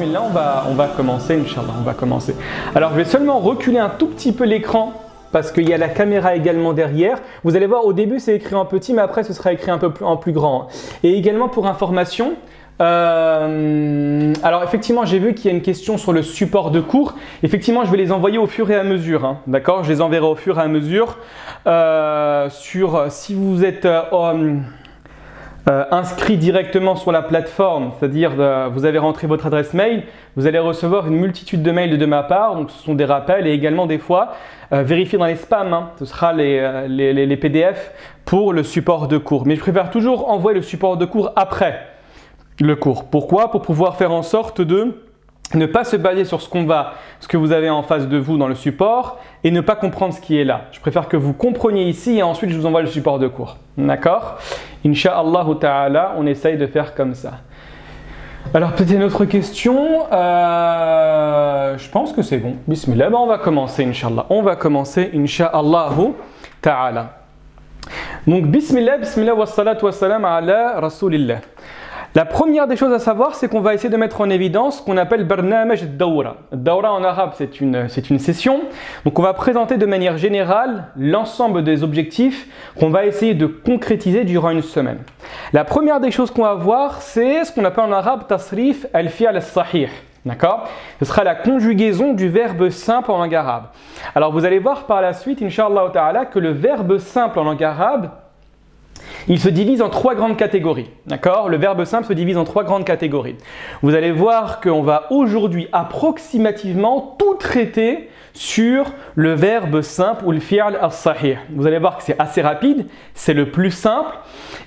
bismillah, on va commencer, Inch'Allah, on va commencer. Alors, je vais seulement reculer un tout petit peu l'écran parce qu'il y a la caméra également derrière. Vous allez voir, au début, c'est écrit en petit, mais après, ce sera écrit un peu en plus grand. Et également, pour information, alors effectivement, j'ai vu qu'il y a une question sur le support de cours. Effectivement, je vais les envoyer au fur et à mesure, hein, d'accord? Je les enverrai au fur et à mesure. Si vous êtes inscrit directement sur la plateforme, c'est-à-dire vous avez rentré votre adresse mail, vous allez recevoir une multitude de mails de ma part, donc ce sont des rappels et également des fois vérifiez dans les spams, hein, ce sera les PDF pour le support de cours. Mais je préfère toujours envoyer le support de cours après le cours. Pourquoi? Pour pouvoir faire en sorte de ne pas se baser sur ce que vous avez en face de vous dans le support et ne pas comprendre ce qui est là. Je préfère que vous compreniez ici et ensuite je vous envoie le support de cours. D'accord? Inch'Allah ta'ala, on essaye de faire comme ça. Alors peut-être une autre question. Je pense que c'est bon. Bismillah. On va commencer, Inch'Allah. On va commencer, Inch'Allah ta'ala. Donc, Bismillah, Bismillah, wassalatu wassalam ala Rasulillah. La première des choses à savoir, c'est qu'on va essayer de mettre en évidence ce qu'on appelle Barnamaj Dawra. Dawra en arabe, c'est une session. Donc on va présenter de manière générale l'ensemble des objectifs qu'on va essayer de concrétiser durant une semaine. La première des choses qu'on va voir, c'est ce qu'on appelle en arabe Tasrif al-Fi'al al-Sahih. D'accord? Ce sera la conjugaison du verbe simple en langue arabe. Alors vous allez voir par la suite, Inch'Allah ta'ala, que le verbe simple en langue arabe, il se divise en trois grandes catégories. D'accord? Le verbe simple se divise en trois grandes catégories. Vous allez voir qu'on va aujourd'hui approximativement tout traiter sur le verbe simple ou le fi'al al-sahih. Vous allez voir que c'est assez rapide, c'est le plus simple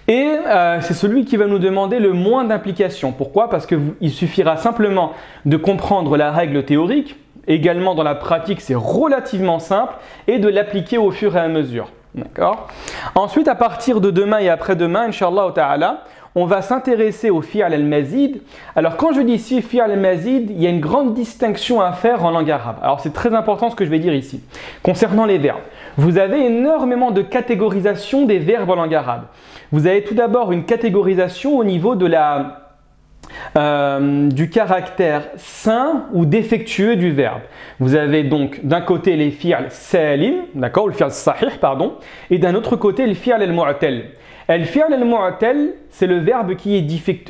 et c'est celui qui va nous demander le moins d'implication. Pourquoi? Parce qu'il suffira simplement de comprendre la règle théorique, également dans la pratique c'est relativement simple, et de l'appliquer au fur et à mesure. D'accord? Ensuite, à partir de demain et après-demain, Inch'Allah ta'ala, on va s'intéresser au fi'al al-mazid. Alors, quand je dis ici fi'al al-mazid, il y a une grande distinction à faire en langue arabe. Alors, c'est très important ce que je vais dire ici. Concernant les verbes, vous avez énormément de catégorisation des verbes en langue arabe. Vous avez tout d'abord une catégorisation au niveau de du caractère sain ou défectueux du verbe. Vous avez donc d'un côté les fi'al salim, d'accord, le fi'al sahih, pardon, et d'un autre côté le fi'al al-mu'tal. Le fi'al al-mu'tal, c'est le verbe qui est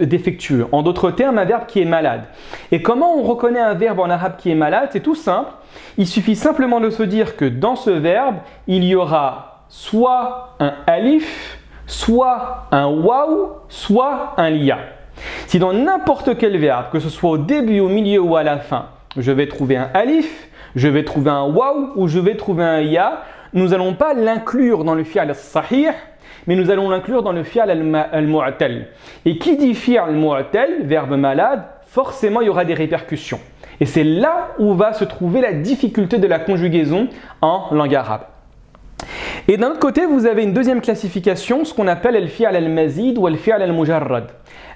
défectueux. En d'autres termes, un verbe qui est malade. Et comment on reconnaît un verbe en arabe qui est malade? C'est tout simple. Il suffit simplement de se dire que dans ce verbe, il y aura soit un alif, soit un waw, soit un liya. Si dans n'importe quel verbe, que ce soit au début, au milieu ou à la fin, je vais trouver un alif, je vais trouver un waw ou je vais trouver un ya, nous n'allons pas l'inclure dans le fi'al sahih, mais nous allons l'inclure dans le fi'al al-mu'tal. Et qui dit fi'al al-mu'tal, verbe malade, forcément il y aura des répercussions. Et c'est là où va se trouver la difficulté de la conjugaison en langue arabe. Et d'un autre côté, vous avez une deuxième classification, ce qu'on appelle el fi'al al-mazid ou el fi'al al-mujarrad.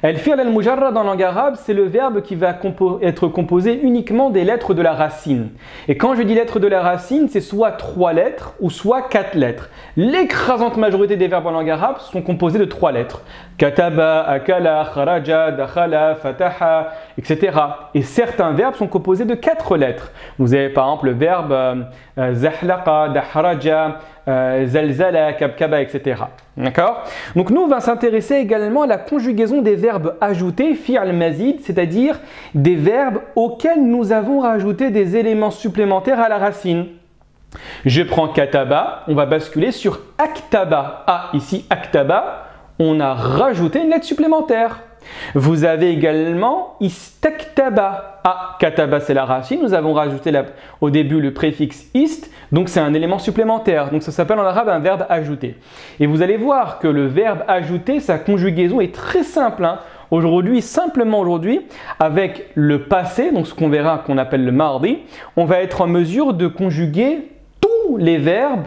El fi'al al-mujarrad en langue arabe, c'est le verbe qui va être composé uniquement des lettres de la racine. Et quand je dis lettres de la racine, c'est soit 3 lettres ou soit 4 lettres. L'écrasante majorité des verbes en langue arabe sont composés de 3 lettres. Kataba, akala, kharaja, dakhala, fataha, etc. Et certains verbes sont composés de 4 lettres. Vous avez par exemple le verbe zahlaqa, dahraja, zalzala, kabkaba, etc. D'accord? Donc nous, on va s'intéresser également à la conjugaison des verbes ajoutés, fi'al mazid, c'est-à-dire des verbes auxquels nous avons rajouté des éléments supplémentaires à la racine. Je prends kataba, on va basculer sur aktaba. Ah, ici aktaba, on a rajouté une lettre supplémentaire. Vous avez également istaktaba. Ah, kataba c'est la racine, nous avons rajouté au début le préfixe ist, donc c'est un élément supplémentaire. Donc ça s'appelle en arabe un verbe ajouté. Et vous allez voir que le verbe ajouté, sa conjugaison est très simple. Simplement aujourd'hui, avec le passé, donc ce qu'on verra qu'on appelle le mardi, on va être en mesure de conjuguer tous les verbes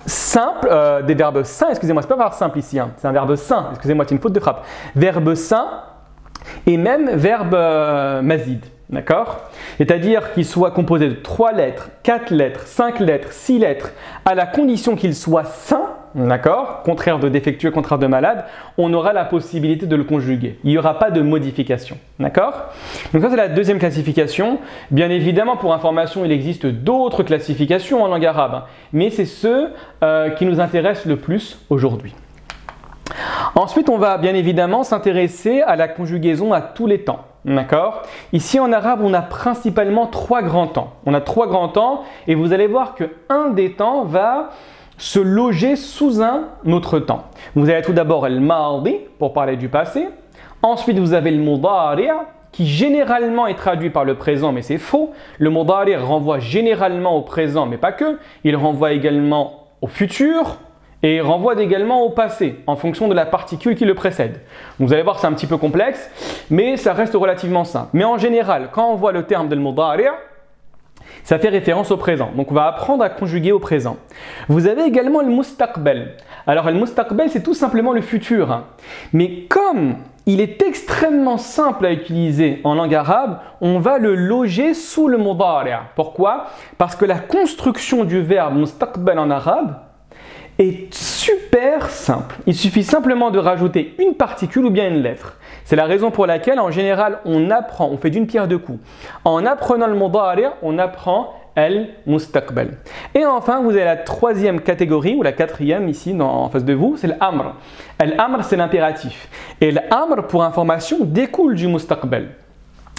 simple, des verbes sains, excusez-moi, c'est pas un verbe simple ici, hein, c'est un verbe sain, excusez-moi, c'est une faute de frappe. Verbe sain et même verbe mazid, d'accord? C'est-à-dire qu'il soit composé de 3 lettres, 4 lettres, 5 lettres, 6 lettres, à la condition qu'il soit sain, d'accord, contraire de défectueux, contraire de malade, on aura la possibilité de le conjuguer. Il n'y aura pas de modification, d'accord? Donc ça c'est la deuxième classification. Bien évidemment, pour information, il existe d'autres classifications en langue arabe, mais c'est ceux qui nous intéressent le plus aujourd'hui. Ensuite, on va bien évidemment s'intéresser à la conjugaison à tous les temps. D'accord? Ici en arabe, on a principalement trois grands temps. On a trois grands temps et vous allez voir qu'un des temps va se loger sous un autre temps. Vous avez tout d'abord le mardi pour parler du passé. Ensuite, vous avez le mudari' qui généralement est traduit par le présent, mais c'est faux. Le mudari' renvoie généralement au présent, mais pas que. Il renvoie également au futur. Et renvoie également au passé, en fonction de la particule qui le précède. Vous allez voir, c'est un petit peu complexe, mais ça reste relativement simple. Mais en général, quand on voit le terme de mudari', ça fait référence au présent. Donc on va apprendre à conjuguer au présent. Vous avez également le mustaqbal. Alors le mustaqbal, c'est tout simplement le futur. Hein. Mais comme il est extrêmement simple à utiliser en langue arabe, on va le loger sous le mudari'. Pourquoi? Parce que la construction du verbe mustaqbal en arabe est super simple. Il suffit simplement de rajouter une particule ou bien une lettre. C'est la raison pour laquelle, en général, on fait d'une pierre deux coups. En apprenant le mudari', on apprend al-mustaqbal. Et enfin, vous avez la troisième catégorie, ou la quatrième ici en face de vous, c'est l'amr. L'amr, c'est l'impératif. Et l'amr, pour information, découle du mustaqbal.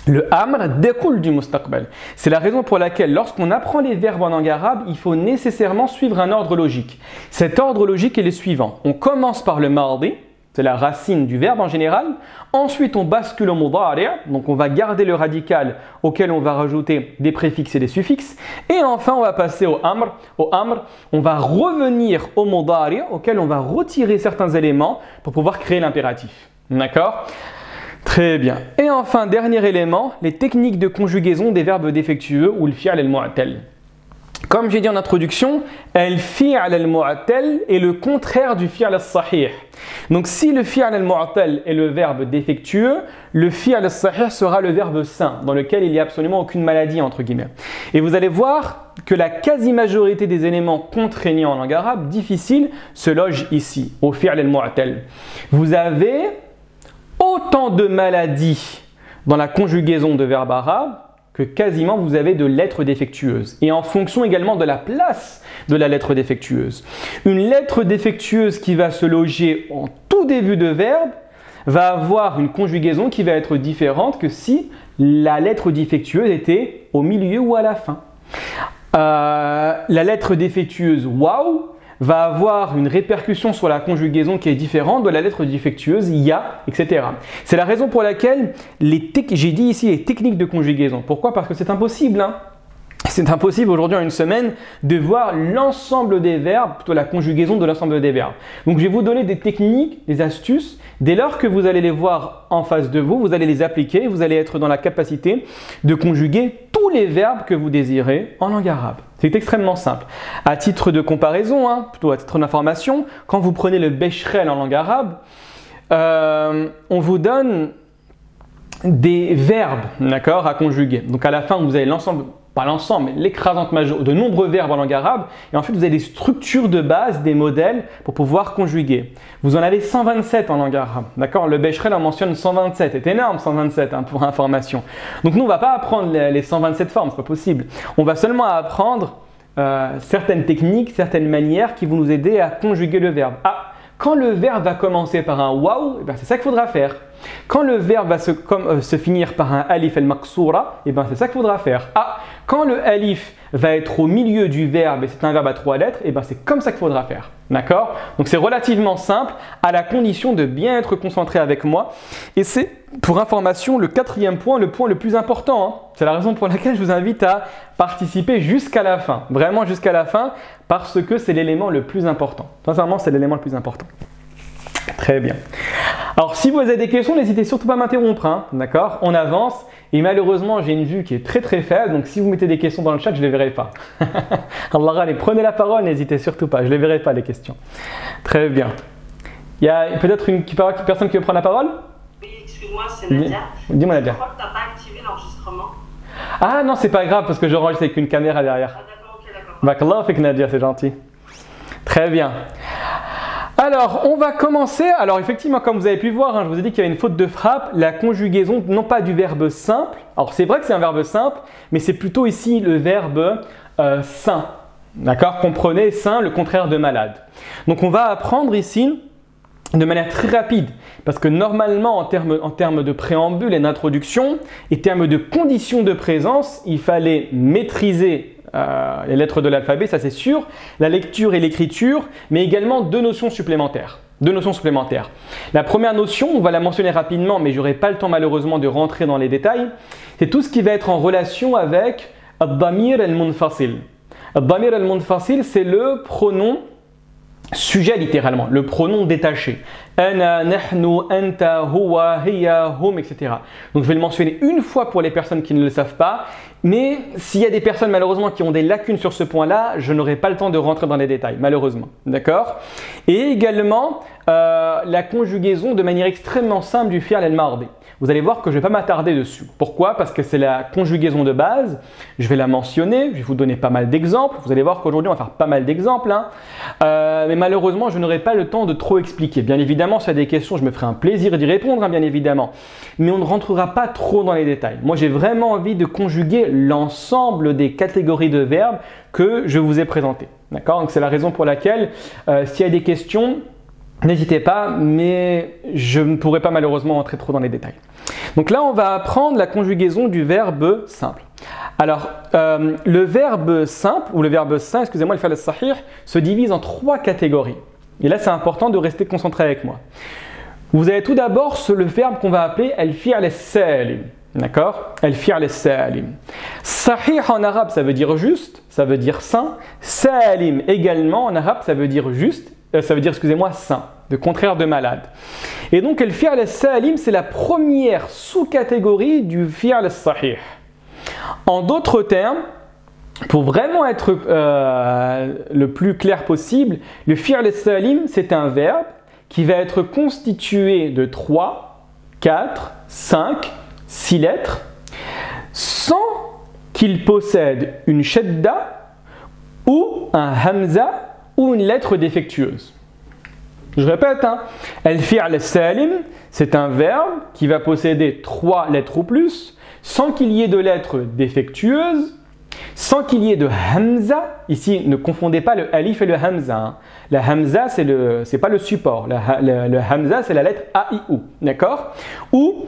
Le amr découle du mustaqbal. C'est la raison pour laquelle lorsqu'on apprend les verbes en langue arabe, il faut nécessairement suivre un ordre logique. Cet ordre logique est le suivant. On commence par le mardi, c'est la racine du verbe en général. Ensuite, on bascule au mudari', donc on va garder le radical auquel on va rajouter des préfixes et des suffixes. Et enfin, on va passer au amr. Au amr, on va revenir au mudari' auquel on va retirer certains éléments pour pouvoir créer l'impératif. D'accord ? Très bien. Et enfin, dernier élément, les techniques de conjugaison des verbes défectueux ou le fi'l al-mu'tal. Comme j'ai dit en introduction, le fi'l al-mu'tal est le contraire du fi'l al-sahih. Donc si le fi'l al-mu'tal est le verbe défectueux, le fi'l al-sahih sera le verbe sain, dans lequel il n'y a absolument aucune maladie entre guillemets. Et vous allez voir que la quasi-majorité des éléments contraignants en langue arabe, difficiles, se logent ici, au fi'l al-mu'tal. Vous avez autant de maladies dans la conjugaison de verbes arabes que quasiment vous avez de lettres défectueuses. Et en fonction également de la place de la lettre défectueuse. Une lettre défectueuse qui va se loger en tout début de verbe va avoir une conjugaison qui va être différente que si la lettre défectueuse était au milieu ou à la fin. La lettre défectueuse waouh va avoir une répercussion sur la conjugaison qui est différente de la lettre défectueuse ya, etc. C'est la raison pour laquelle j'ai dit ici les techniques de conjugaison. Pourquoi? Parce que c'est impossible. Hein. C'est impossible aujourd'hui en une semaine de voir l'ensemble des verbes, plutôt la conjugaison de l'ensemble des verbes. Donc je vais vous donner des techniques, des astuces. Dès lors que vous allez les voir en face de vous, vous allez les appliquer, vous allez être dans la capacité de conjuguer tous les verbes que vous désirez en langue arabe. C'est extrêmement simple. À titre de comparaison, hein, plutôt à titre d'information, quand vous prenez le beshrel en langue arabe, on vous donne des verbes, d'accord, à conjuguer. Donc à la fin, vous avez l'ensemble, pas l'ensemble, mais l'écrasante majorité de nombreux verbes en langue arabe. Et ensuite, vous avez des structures de base, des modèles pour pouvoir conjuguer. Vous en avez 127 en langue arabe. D'accord? Le beshrel en mentionne 127. C'est énorme, 127 hein, pour information. Donc nous, on ne va pas apprendre les 127 formes, c'est pas possible. On va seulement apprendre certaines techniques, certaines manières qui vont nous aider à conjuguer le verbe. Ah, quand le verbe va commencer par un waouh, c'est ça qu'il faudra faire. Quand le verbe va se finir par un alif al-maqsoura, c'est ça qu'il faudra faire. Ah, quand le alif va être au milieu du verbe et c'est un verbe à 3 lettres, c'est comme ça qu'il faudra faire. D'accord? Donc c'est relativement simple à la condition de bien être concentré avec moi. Et c'est, pour information, le quatrième point, le point le plus important. Hein. C'est la raison pour laquelle je vous invite à participer jusqu'à la fin. Vraiment jusqu'à la fin, parce que c'est l'élément le plus important. Sincèrement, c'est l'élément le plus important. Très bien. Alors, si vous avez des questions, n'hésitez surtout pas à m'interrompre. Hein, d'accord? On avance. Et malheureusement, j'ai une vue qui est très très faible. Donc, si vous mettez des questions dans le chat, je ne les verrai pas. Allah, allez, prenez la parole, n'hésitez surtout pas. Je ne les verrai pas, les questions. Très bien. Il y a peut-être une personne qui veut prendre la parole? Oui, excuse-moi, c'est Nadia. Dis-moi, Nadia. Je crois que tu n'as pas activé l'enregistrement. Ah non, c'est pas grave parce que j'enregistre avec une caméra derrière. Ah d'accord, ok, d'accord. Barakallahu fik, Nadia, c'est gentil. Très bien. Alors, on va commencer. Alors, effectivement, comme vous avez pu voir, je vous ai dit qu'il y avait une faute de frappe, la conjugaison, non pas du verbe simple. Alors, c'est vrai que c'est un verbe simple, mais c'est plutôt ici le verbe sain. D'accord? Comprenez, sain, le contraire de malade. Donc, on va apprendre ici de manière très rapide, parce que normalement, en termes de préambule et d'introduction, et en termes de conditions de présence, il fallait maîtriser les lettres de l'alphabet, ça c'est sûr, la lecture et l'écriture, mais également deux notions supplémentaires. La première notion, on va la mentionner rapidement, mais je n'aurai pas le temps malheureusement de rentrer dans les détails, c'est tout ce qui va être en relation avec ad-damir al-munfasil. Ad-damir al-munfasil, c'est le pronom sujet littéralement, le pronom détaché. Ana, nahnu, anta, huwa, hiya, hum, etc. Donc je vais le mentionner une fois pour les personnes qui ne le savent pas, mais s'il y a des personnes malheureusement qui ont des lacunes sur ce point-là, je n'aurai pas le temps de rentrer dans les détails, malheureusement. D'accord? Et également, la conjugaison de manière extrêmement simple du fi'l al-mardi. Vous allez voir que je ne vais pas m'attarder dessus. Pourquoi? Parce que c'est la conjugaison de base. Je vais la mentionner, je vais vous donner pas mal d'exemples. Vous allez voir qu'aujourd'hui, on va faire pas mal d'exemples. Mais malheureusement, je n'aurai pas le temps de trop expliquer. Bien évidemment, s'il y a des questions, je me ferai un plaisir d'y répondre, bien évidemment. Mais on ne rentrera pas trop dans les détails. Moi, j'ai vraiment envie de conjuguer l'ensemble des catégories de verbes que je vous ai présentées. D'accord? Donc, c'est la raison pour laquelle, s'il y a des questions, n'hésitez pas, mais je ne pourrai pas malheureusement entrer trop dans les détails. Donc là, on va apprendre la conjugaison du verbe simple. Alors, le verbe simple, ou le verbe sain, excusez-moi, le fi'l al-sahih, se divise en trois catégories. Et là, c'est important de rester concentré avec moi. Vous avez tout d'abord le verbe qu'on va appeler al-fi'l al-salim. D'accord? Al-fi'l al-salim. Sahih en arabe, ça veut dire juste, ça veut dire sain. Salim également en arabe, ça veut dire juste, ça veut dire, excusez-moi, sain, le contraire de malade. Et donc, le fi'l al-salim, c'est la première sous-catégorie du fi'l al-sahih. En d'autres termes, pour vraiment être le plus clair possible, le fi'l al-salim, c'est un verbe qui va être constitué de 3, 4, 5, 6 lettres, sans qu'il possède une shadda ou un hamza ou une lettre défectueuse. Je répète, al-fi'l al-salim, c'est un verbe qui va posséder 3 lettres ou plus, sans qu'il y ait de lettres défectueuses, sans qu'il y ait de hamza. Ici, ne confondez pas le alif et le hamza. La hamza, c'est pas le support. Le hamza, c'est la lettre A, I, U. D'accord? Ou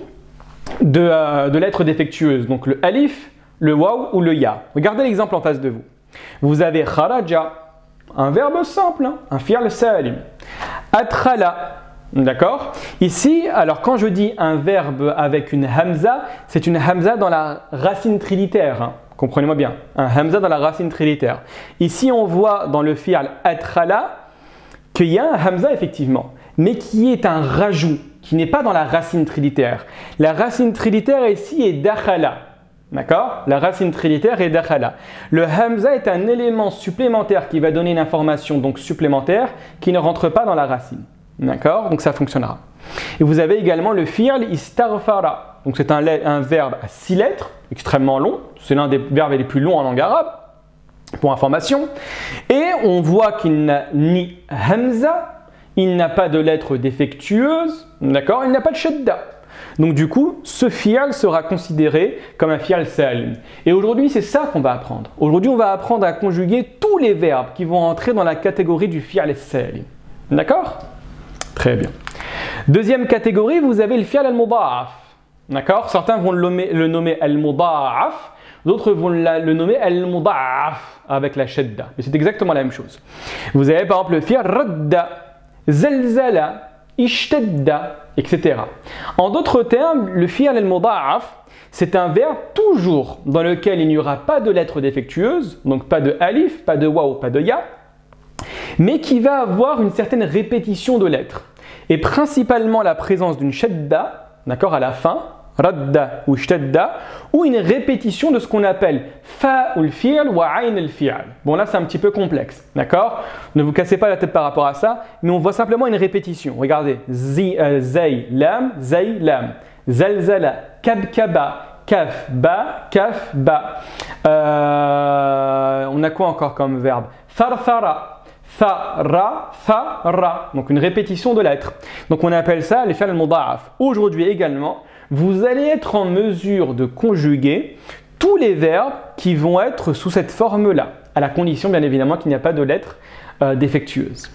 de lettres défectueuses. Donc le alif, le waw ou le ya. Regardez l'exemple en face de vous. Vous avez kharaja, un verbe simple, un fi'l salim. Adkhala, d'accord? Ici, alors quand je dis un verbe avec une hamza, c'est une hamza dans la racine trilitaire. Comprenez-moi bien, un hamza dans la racine trilitaire. Ici, on voit dans le fi'l adkhala qu'il y a un hamza effectivement, mais qui est un rajout, qui n'est pas dans la racine trilitaire. La racine trilitaire ici est dakhala. D'accord? La racine trilitaire est dakhala. Le hamza est un élément supplémentaire qui va donner une information donc supplémentaire qui ne rentre pas dans la racine. D'accord? Donc ça fonctionnera. Et vous avez également le fi'l istaghfara. Donc c'est un verbe à 6 lettres, extrêmement long. C'est l'un des verbes les plus longs en langue arabe, pour information. Et on voit qu'il n'a ni hamza, il n'a pas de lettre défectueuse, d'accord? Il n'a pas de shadda. Donc du coup, ce fi'l sera considéré comme un fi'l salim. Et aujourd'hui, c'est ça qu'on va apprendre. Aujourd'hui, on va apprendre à conjuguer tous les verbes qui vont entrer dans la catégorie du fi'l salim. D'accord? Très bien. Deuxième catégorie, vous avez le fi'l al-mudha'af. D'accord? Certains vont le nommer al-mudha'af, d'autres vont le nommer al-mudha'af avec la shadda. Mais c'est exactement la même chose. Vous avez par exemple le fi'l radda, zalzala, ishtadda, etc. En d'autres termes, le fi'l al-mudha'af, c'est un verbe toujours dans lequel il n'y aura pas de lettre défectueuse, donc pas de alif, pas de waw, pas de ya, mais qui va avoir une certaine répétition de lettres. Et principalement la présence d'une shadda, d'accord, à la fin, radda ou shtadda, ou une répétition de ce qu'on appelle fa ou fi'l ou ayn al fi'l. Bon là c'est un petit peu complexe, d'accord? Ne vous cassez pas la tête par rapport à ça, mais on voit simplement une répétition. Regardez, zay lam, zalzala, kabkaba, kaf ba. On a quoi encore comme verbe? Farfara, thara, thara. Donc une répétition de lettres. Donc on appelle ça les fi'l al-mudha'af. Aujourd'hui également, vous allez être en mesure de conjuguer tous les verbes qui vont être sous cette forme-là, à la condition bien évidemment qu'il n'y a pas de lettres défectueuses.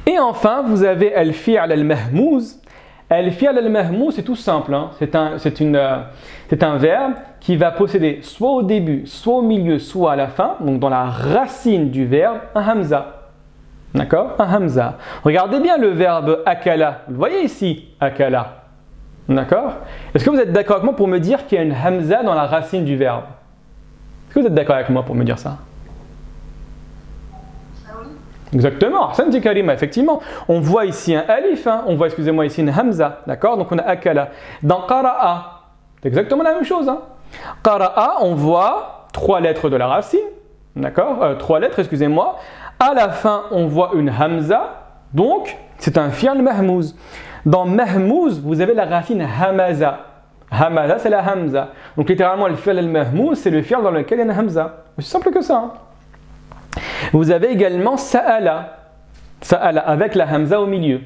Et enfin, vous avez al-fi'l al-mahmouz. Al-fi'l al-mahmouz, c'est tout simple. Hein. C'est un verbe qui va posséder soit au début, soit au milieu, soit à la fin, donc dans la racine du verbe, un hamza. D'accord? Un hamza. Regardez bien le verbe akala. Vous le voyez ici, akala. D'accord? Est-ce que vous êtes d'accord avec moi pour me dire qu'il y a une hamza dans la racine du verbe? Est-ce que vous êtes d'accord avec moi pour me dire ça? Exactement, Ahsanti Karima, effectivement. On voit ici un alif, hein. On voit, excusez-moi, ici une hamza. D'accord? Donc on a akala. Dans qara'a, c'est exactement la même chose. Hein. Qara'a, on voit 3 lettres de la racine. D'accord? 3 lettres, excusez-moi. À la fin, on voit une hamza. Donc, c'est un fi'l mahmouz. Dans mahmouz, vous avez la racine hamaza. Hamaza, c'est la hamza. Donc, littéralement, le fi'l al-mahmouz, c'est le fi'l dans lequel il y a une hamza. C'est simple que ça. Hein. Vous avez également sa'ala. Sa'ala, avec la hamza au milieu.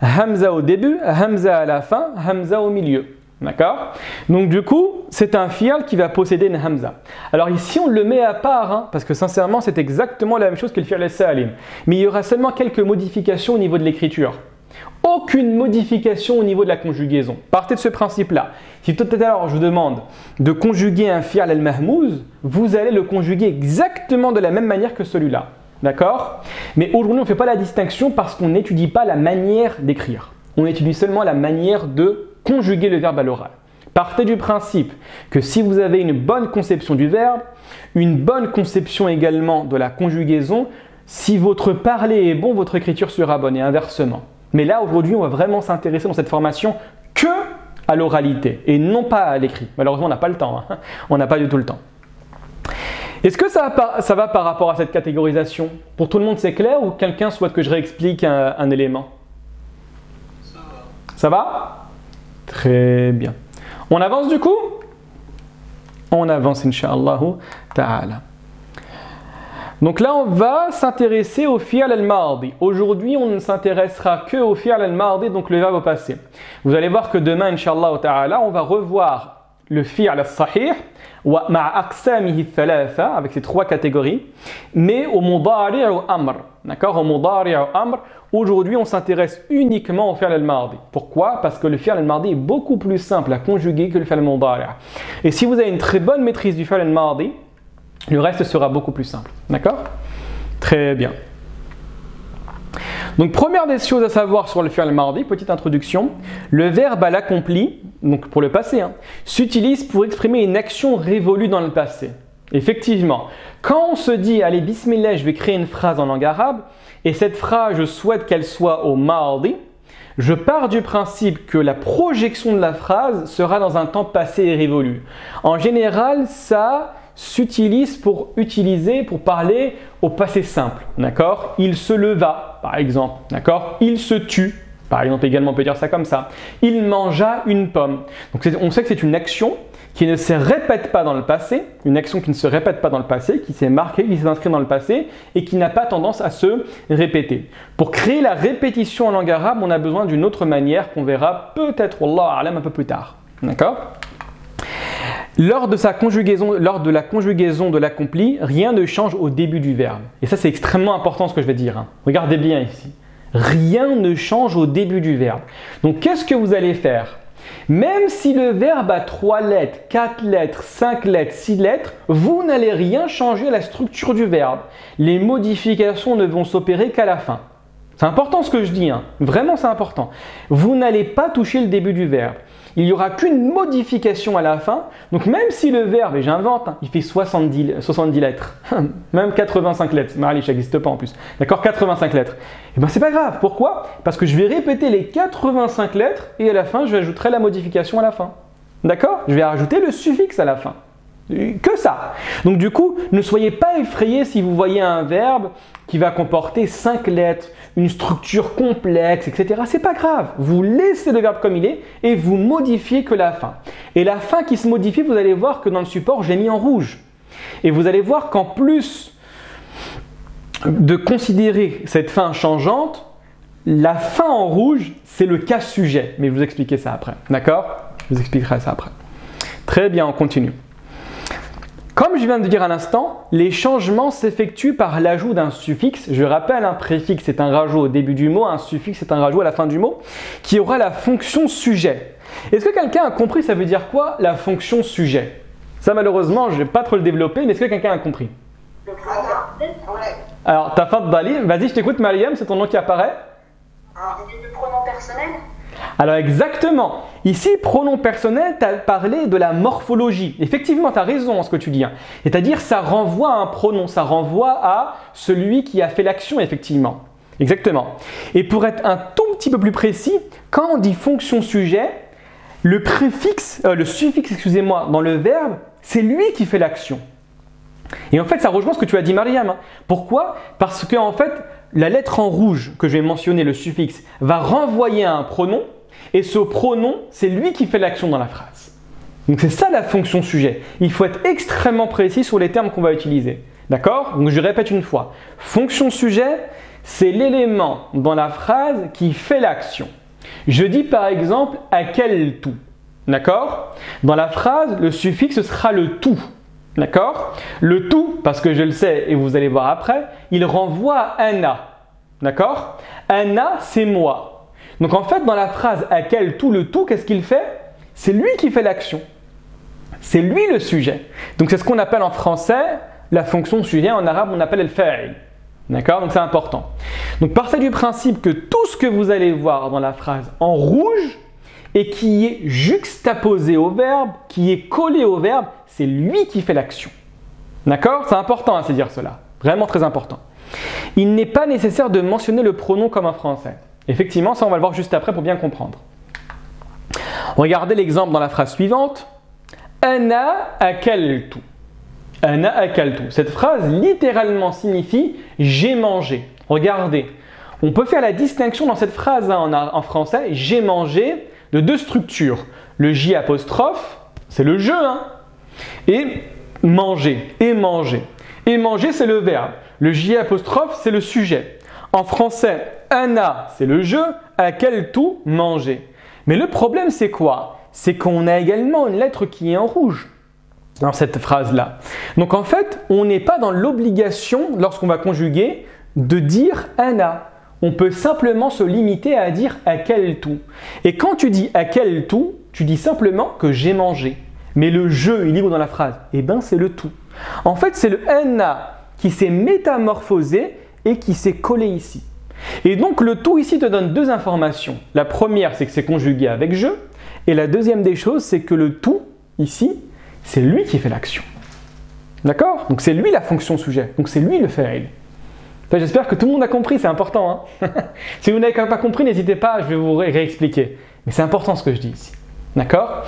Hamza au début, hamza à la fin, hamza au milieu. D'accord? Donc du coup, c'est un fi'l qui va posséder une hamza. Alors ici, on le met à part, hein, parce que sincèrement, c'est exactement la même chose que le fi'l al-salim. Mais il y aura seulement quelques modifications au niveau de l'écriture. Aucune modification au niveau de la conjugaison. Partez de ce principe-là. Si tout à l'heure, je vous demande de conjuguer un fi'l al-mahmouz, vous allez le conjuguer exactement de la même manière que celui-là. D'accord? Mais aujourd'hui, on ne fait pas la distinction parce qu'on n'étudie pas la manière d'écrire. On étudie seulement la manière de conjuguer le verbe à l'oral. Partez du principe que si vous avez une bonne conception du verbe, une bonne conception également de la conjugaison, si votre parler est bon, votre écriture sera bonne et inversement. Mais là, aujourd'hui, on va vraiment s'intéresser dans cette formation que à l'oralité et non pas à l'écrit. Malheureusement, on n'a pas le temps. Hein. On n'a pas du tout le temps. Est-ce que ça va par rapport à cette catégorisation? Pour tout le monde, c'est clair ou quelqu'un souhaite que je réexplique un élément? Ça va. Ça va? Très bien. On avance du coup? On avance, Inch'Allah ta'ala. Donc là, on va s'intéresser au fi'l al-mardi. Aujourd'hui, on ne s'intéressera que au fi'l al-mardi, donc le verbe au passé. Vous allez voir que demain, Inch'Allah ta'ala, on va revoir le fi'l al-sahih wa ma'a aqsamihi thalatha, avec ces 3 catégories, mais au mudari' ou amr. D'accord? Au mudari' ou amr. Aujourd'hui, on s'intéresse uniquement au fi'l al-mardi. Pourquoi? Parce que le fi'l al-mardi est beaucoup plus simple à conjuguer que le fi'l al-mudari'. Et si vous avez une très bonne maîtrise du fi'l al-mardi, le reste sera beaucoup plus simple. D'accord? Très bien. Donc, première des choses à savoir sur le fi'l al-mardi, petite introduction, le verbe à l'accompli, donc pour le passé, hein, s'utilise pour exprimer une action révolue dans le passé. Effectivement, quand on se dit « Allez, bismillah, je vais créer une phrase en langue arabe » et cette phrase, je souhaite qu'elle soit au mardi, je pars du principe que la projection de la phrase sera dans un temps passé et révolu. En général, ça s'utilise pour parler au passé simple, d'accord? Il se leva, par exemple, d'accord? Il se tut, par exemple, également on peut dire ça comme ça. Il mangea une pomme. Donc on sait que c'est une action qui ne se répète pas dans le passé, une action qui ne se répète pas dans le passé, qui s'est marquée, qui s'est inscrite dans le passé et qui n'a pas tendance à se répéter. Pour créer la répétition en langue arabe, on a besoin d'une autre manière qu'on verra peut-être, wallah a'lam, un peu plus tard, d'accord? Lors de la conjugaison de l'accompli, rien ne change au début du verbe. Et ça, c'est extrêmement important ce que je vais dire. Hein. Regardez bien ici. Rien ne change au début du verbe. Donc, qu'est-ce que vous allez faire? Même si le verbe a 3 lettres, 4 lettres, 5 lettres, 6 lettres, vous n'allez rien changer à la structure du verbe. Les modifications ne vont s'opérer qu'à la fin. C'est important ce que je dis. Hein. Vraiment, c'est important. Vous n'allez pas toucher le début du verbe. Il n'y aura qu'une modification à la fin. Donc même si le verbe, et j'invente, hein, il fait 70 lettres, même 85 lettres, Marali, ça n'existe pas en plus, d'accord, 85 lettres, et bien c'est pas grave. Pourquoi? Parce que je vais répéter les 85 lettres et à la fin, je ajouterai la modification à la fin. D'accord? Je vais rajouter le suffixe à la fin. Que ça. Donc du coup, ne soyez pas effrayés si vous voyez un verbe qui va comporter 5 lettres, une structure complexe, etc. C'est pas grave. Vous laissez le verbe comme il est et vous modifiez que la fin. Et la fin qui se modifie, vous allez voir que dans le support, j'ai mis en rouge. Et vous allez voir qu'en plus de considérer cette fin changeante, la fin en rouge, c'est le cas sujet. Mais je vais vous expliquer ça après. D'accord? Je vous expliquerai ça après. Très bien, on continue. Comme je viens de dire à l'instant, les changements s'effectuent par l'ajout d'un suffixe. Je rappelle, un préfixe c'est un rajout au début du mot, un suffixe c'est un rajout à la fin du mot, qui aura la fonction sujet. Est-ce que quelqu'un a compris ça veut dire quoi la fonction sujet? Ça malheureusement, je ne vais pas trop le développer, mais est-ce que quelqu'un a compris? Alors, tafaddali, vas-y, je t'écoute Mariam, c'est ton nom qui apparaît. Le pronom personnel. Alors exactement, ici pronom personnel, tu as parlé de la morphologie. Effectivement, tu as raison dans ce que tu dis. C'est-à-dire ça renvoie à un pronom, ça renvoie à celui qui a fait l'action effectivement. Exactement. Et pour être un tout petit peu plus précis, quand on dit fonction sujet, le suffixe, excusez-moi, dans le verbe, c'est lui qui fait l'action. Et en fait, ça rejoint ce que tu as dit Mariam. Pourquoi? Parce que en fait, la lettre en rouge que je vais mentionner, le suffixe, va renvoyer à un pronom et ce pronom, c'est lui qui fait l'action dans la phrase. Donc c'est ça la fonction sujet. Il faut être extrêmement précis sur les termes qu'on va utiliser. D'accord? Donc je répète une fois. Fonction sujet, c'est l'élément dans la phrase qui fait l'action. Je dis par exemple à quel tout. D'accord? Dans la phrase, le suffixe sera le tout. D'accord? Le tout, parce que je le sais et vous allez voir après, il renvoie à ana. D'accord? Ana, c'est moi. Donc en fait, dans la phrase à quel tout, le tout, qu'est-ce qu'il fait? C'est lui qui fait l'action. C'est lui le sujet. Donc c'est ce qu'on appelle en français la fonction sujet. En arabe, on appelle al-fa'il. D'accord? Donc c'est important. Donc partez du principe que tout ce que vous allez voir dans la phrase en rouge et qui est juxtaposé au verbe, qui est collé au verbe, c'est lui qui fait l'action. D'accord? C'est important à se dire cela. Vraiment très important. Il n'est pas nécessaire de mentionner le pronom comme en français. Effectivement, ça on va le voir juste après pour bien comprendre. Regardez l'exemple dans la phrase suivante. Ana akaltu. Ana akaltu. Cette phrase littéralement signifie j'ai mangé. Regardez. On peut faire la distinction dans cette phrase en français, j'ai mangé, de deux structures. Le J apostrophe, c'est le je, et manger, et manger. Et manger, c'est le verbe. Le J apostrophe, c'est le sujet. En français, ana, c'est le je, akaltu, manger. Mais le problème, c'est quoi? C'est qu'on a également une lettre qui est en rouge dans cette phrase-là. Donc en fait, on n'est pas dans l'obligation, lorsqu'on va conjuguer, de dire ana. On peut simplement se limiter à dire akaltu. Et quand tu dis akaltu, tu dis simplement que j'ai mangé. Mais le je, il est où dans la phrase? Eh bien, c'est le tout. En fait, c'est le ana qui s'est métamorphosé et qui s'est collé ici. Et donc, le tout ici te donne deux informations. La première, c'est que c'est conjugué avec je. Et la deuxième des choses, c'est que le tout, ici, c'est lui qui fait l'action. D'accord? Donc, c'est lui la fonction sujet. Donc, c'est lui le fa'il. J'espère que tout le monde a compris, c'est important. Si vous n'avez pas compris, n'hésitez pas, je vais vous réexpliquer. Mais c'est important ce que je dis ici. D'accord?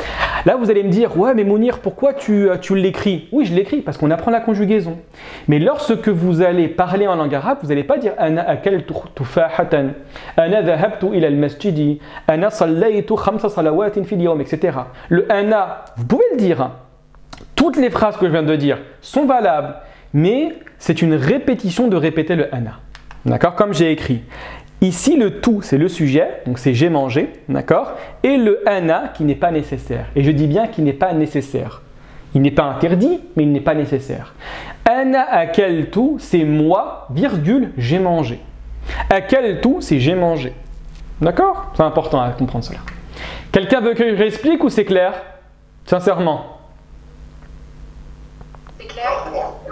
Là, vous allez me dire, ouais, mais Mounir, pourquoi tu l'écris? Oui, je l'écris parce qu'on apprend la conjugaison. Mais lorsque vous allez parler en langue arabe, vous n'allez pas dire ana akaltu tufahatan, ana dhahabtu ila al-masjidi, ana sallaytu khamsa salawatin fil yawm, etc. Le ana, vous pouvez le dire. Toutes les phrases que je viens de dire sont valables, mais c'est une répétition de répéter le ana. D'accord? Comme j'ai écrit. Ici, le tout, c'est le sujet, donc c'est j'ai mangé, d'accord? Et le ana qui n'est pas nécessaire. Et je dis bien qu'il n'est pas nécessaire. Il n'est pas interdit, mais il n'est pas nécessaire. Ana akaltu, c'est moi, virgule, j'ai mangé. Akaltu, c'est j'ai mangé. D'accord? C'est important à comprendre cela. Quelqu'un veut que je réexplique ou c'est clair? Sincèrement. C'est clair?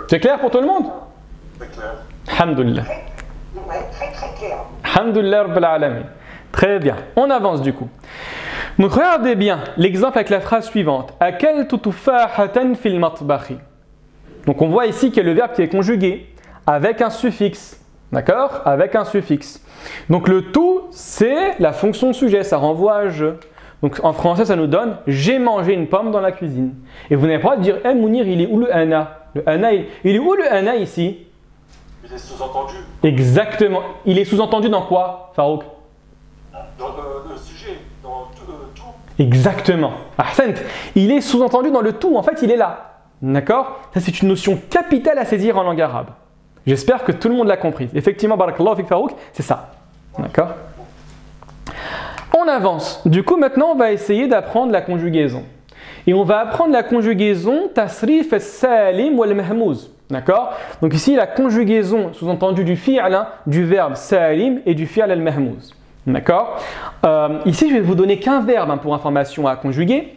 C'est clair pour tout le monde? C'est clair. Alhamdulillah. Très très clair. Alhamdulillah Rabbil Alamin. Très bien. On avance du coup. Donc regardez bien l'exemple avec la phrase suivante. Akaltu tufahatan fil matbahi. Donc on voit ici qu'il y a le verbe qui est conjugué avec un suffixe. D'accord? Avec un suffixe. Donc le tout, c'est la fonction sujet. Ça renvoie à je. Donc en français, ça nous donne j'ai mangé une pomme dans la cuisine. Et vous n'avez pas le droit de dire hey, Mounir, il est où le ana? Le ana, il est où le ana ici? Il est sous-entendu. Exactement. Il est sous-entendu dans quoi, Farouk? Dans le sujet, dans tout. Exactement. Ahsant. Il est sous-entendu dans le tout. En fait, il est là. D'accord? Ça, c'est une notion capitale à saisir en langue arabe. J'espère que tout le monde l'a compris. Effectivement, barakallahu fik Farouk, c'est ça. D'accord? On avance. Du coup, maintenant, on va essayer d'apprendre la conjugaison. Et on va apprendre la conjugaison tasrif as-salim wal mahmouz. D'accord? Donc ici, la conjugaison, sous-entendu du fi'l, du verbe salim et du fi'l al-mahmouz. D'accord? Ici, je vais vous donner qu'un verbe pour information à conjuguer.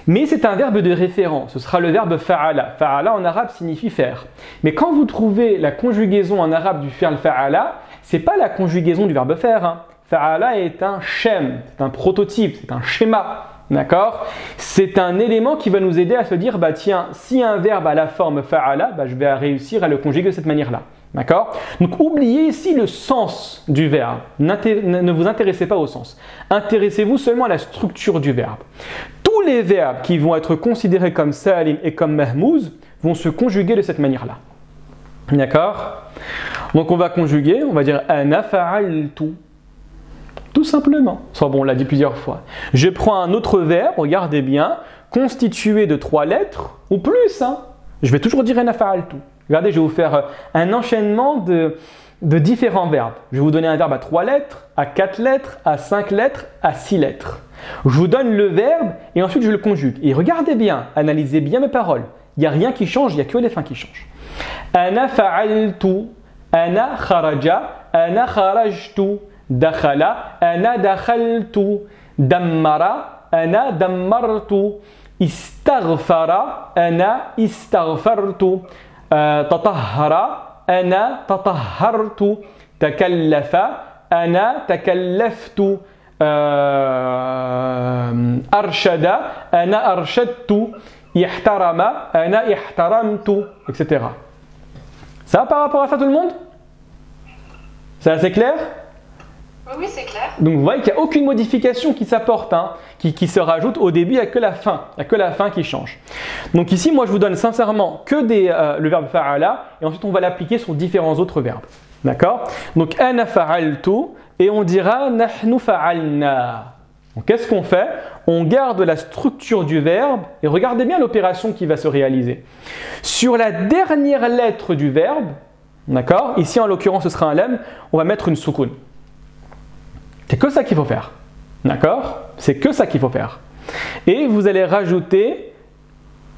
Mais c'est un verbe de référence, ce sera le verbe fa'ala. Fa'ala en arabe signifie faire. Mais quand vous trouvez la conjugaison en arabe du fi'l fa'ala, ce n'est pas la conjugaison du verbe faire. Fa'ala est un shem, c'est un prototype, c'est un schéma. D'accord? C'est un élément qui va nous aider à se dire, bah tiens, si un verbe a la forme fa'ala, bah, je vais réussir à le conjuguer de cette manière-là. D'accord? Donc oubliez ici le sens du verbe. Ne vous intéressez pas au sens. Intéressez-vous seulement à la structure du verbe. Tous les verbes qui vont être considérés comme salim et comme mahmouz vont se conjuguer de cette manière-là. D'accord? Donc on va conjuguer, on va dire ana fa'altu. Tout simplement. Soit bon, on l'a dit plusieurs fois. Je prends un autre verbe, regardez bien, constitué de 3 lettres ou plus. Je vais toujours dire ana fa'altu. Regardez, je vais vous faire un enchaînement de différents verbes. Je vais vous donner un verbe à 3 lettres, à 4 lettres, à 5 lettres, à 6 lettres. Je vous donne le verbe et ensuite je le conjugue. Et regardez bien, analysez bien mes paroles. Il n'y a rien qui change, il n'y a que les fins qui changent. Ana fa'altu, ana kharaja, ana kharajtu, dakhala, ana dakhaltu, dammara, ana dammartu, istaghfara, ana istaghfartu. تطهر أنا تطهرت تكلف أنا تكلفت أرشد أنا أرشدت احترم أنا احترمت etc. Ça va par rapport à ça tout le monde? C'est assez clair? Oui, c'est clair. Donc vous voyez qu'il n'y a aucune modification qui s'apporte, qui se rajoute au début, il n'y a que la fin. Il n'y a que la fin qui change. Donc ici, moi je vous donne sincèrement que le verbe fa'ala et ensuite on va l'appliquer sur différents autres verbes. D'accord? Donc ana fa'altu et on dira nahnu fa'alna. Donc qu'est-ce qu'on fait? On garde la structure du verbe et regardez bien l'opération qui va se réaliser. Sur la dernière lettre du verbe, d'accord? Ici en l'occurrence ce sera un lam, on va mettre une soukoun. C'est que ça qu'il faut faire. D'accord? C'est que ça qu'il faut faire. Et vous allez rajouter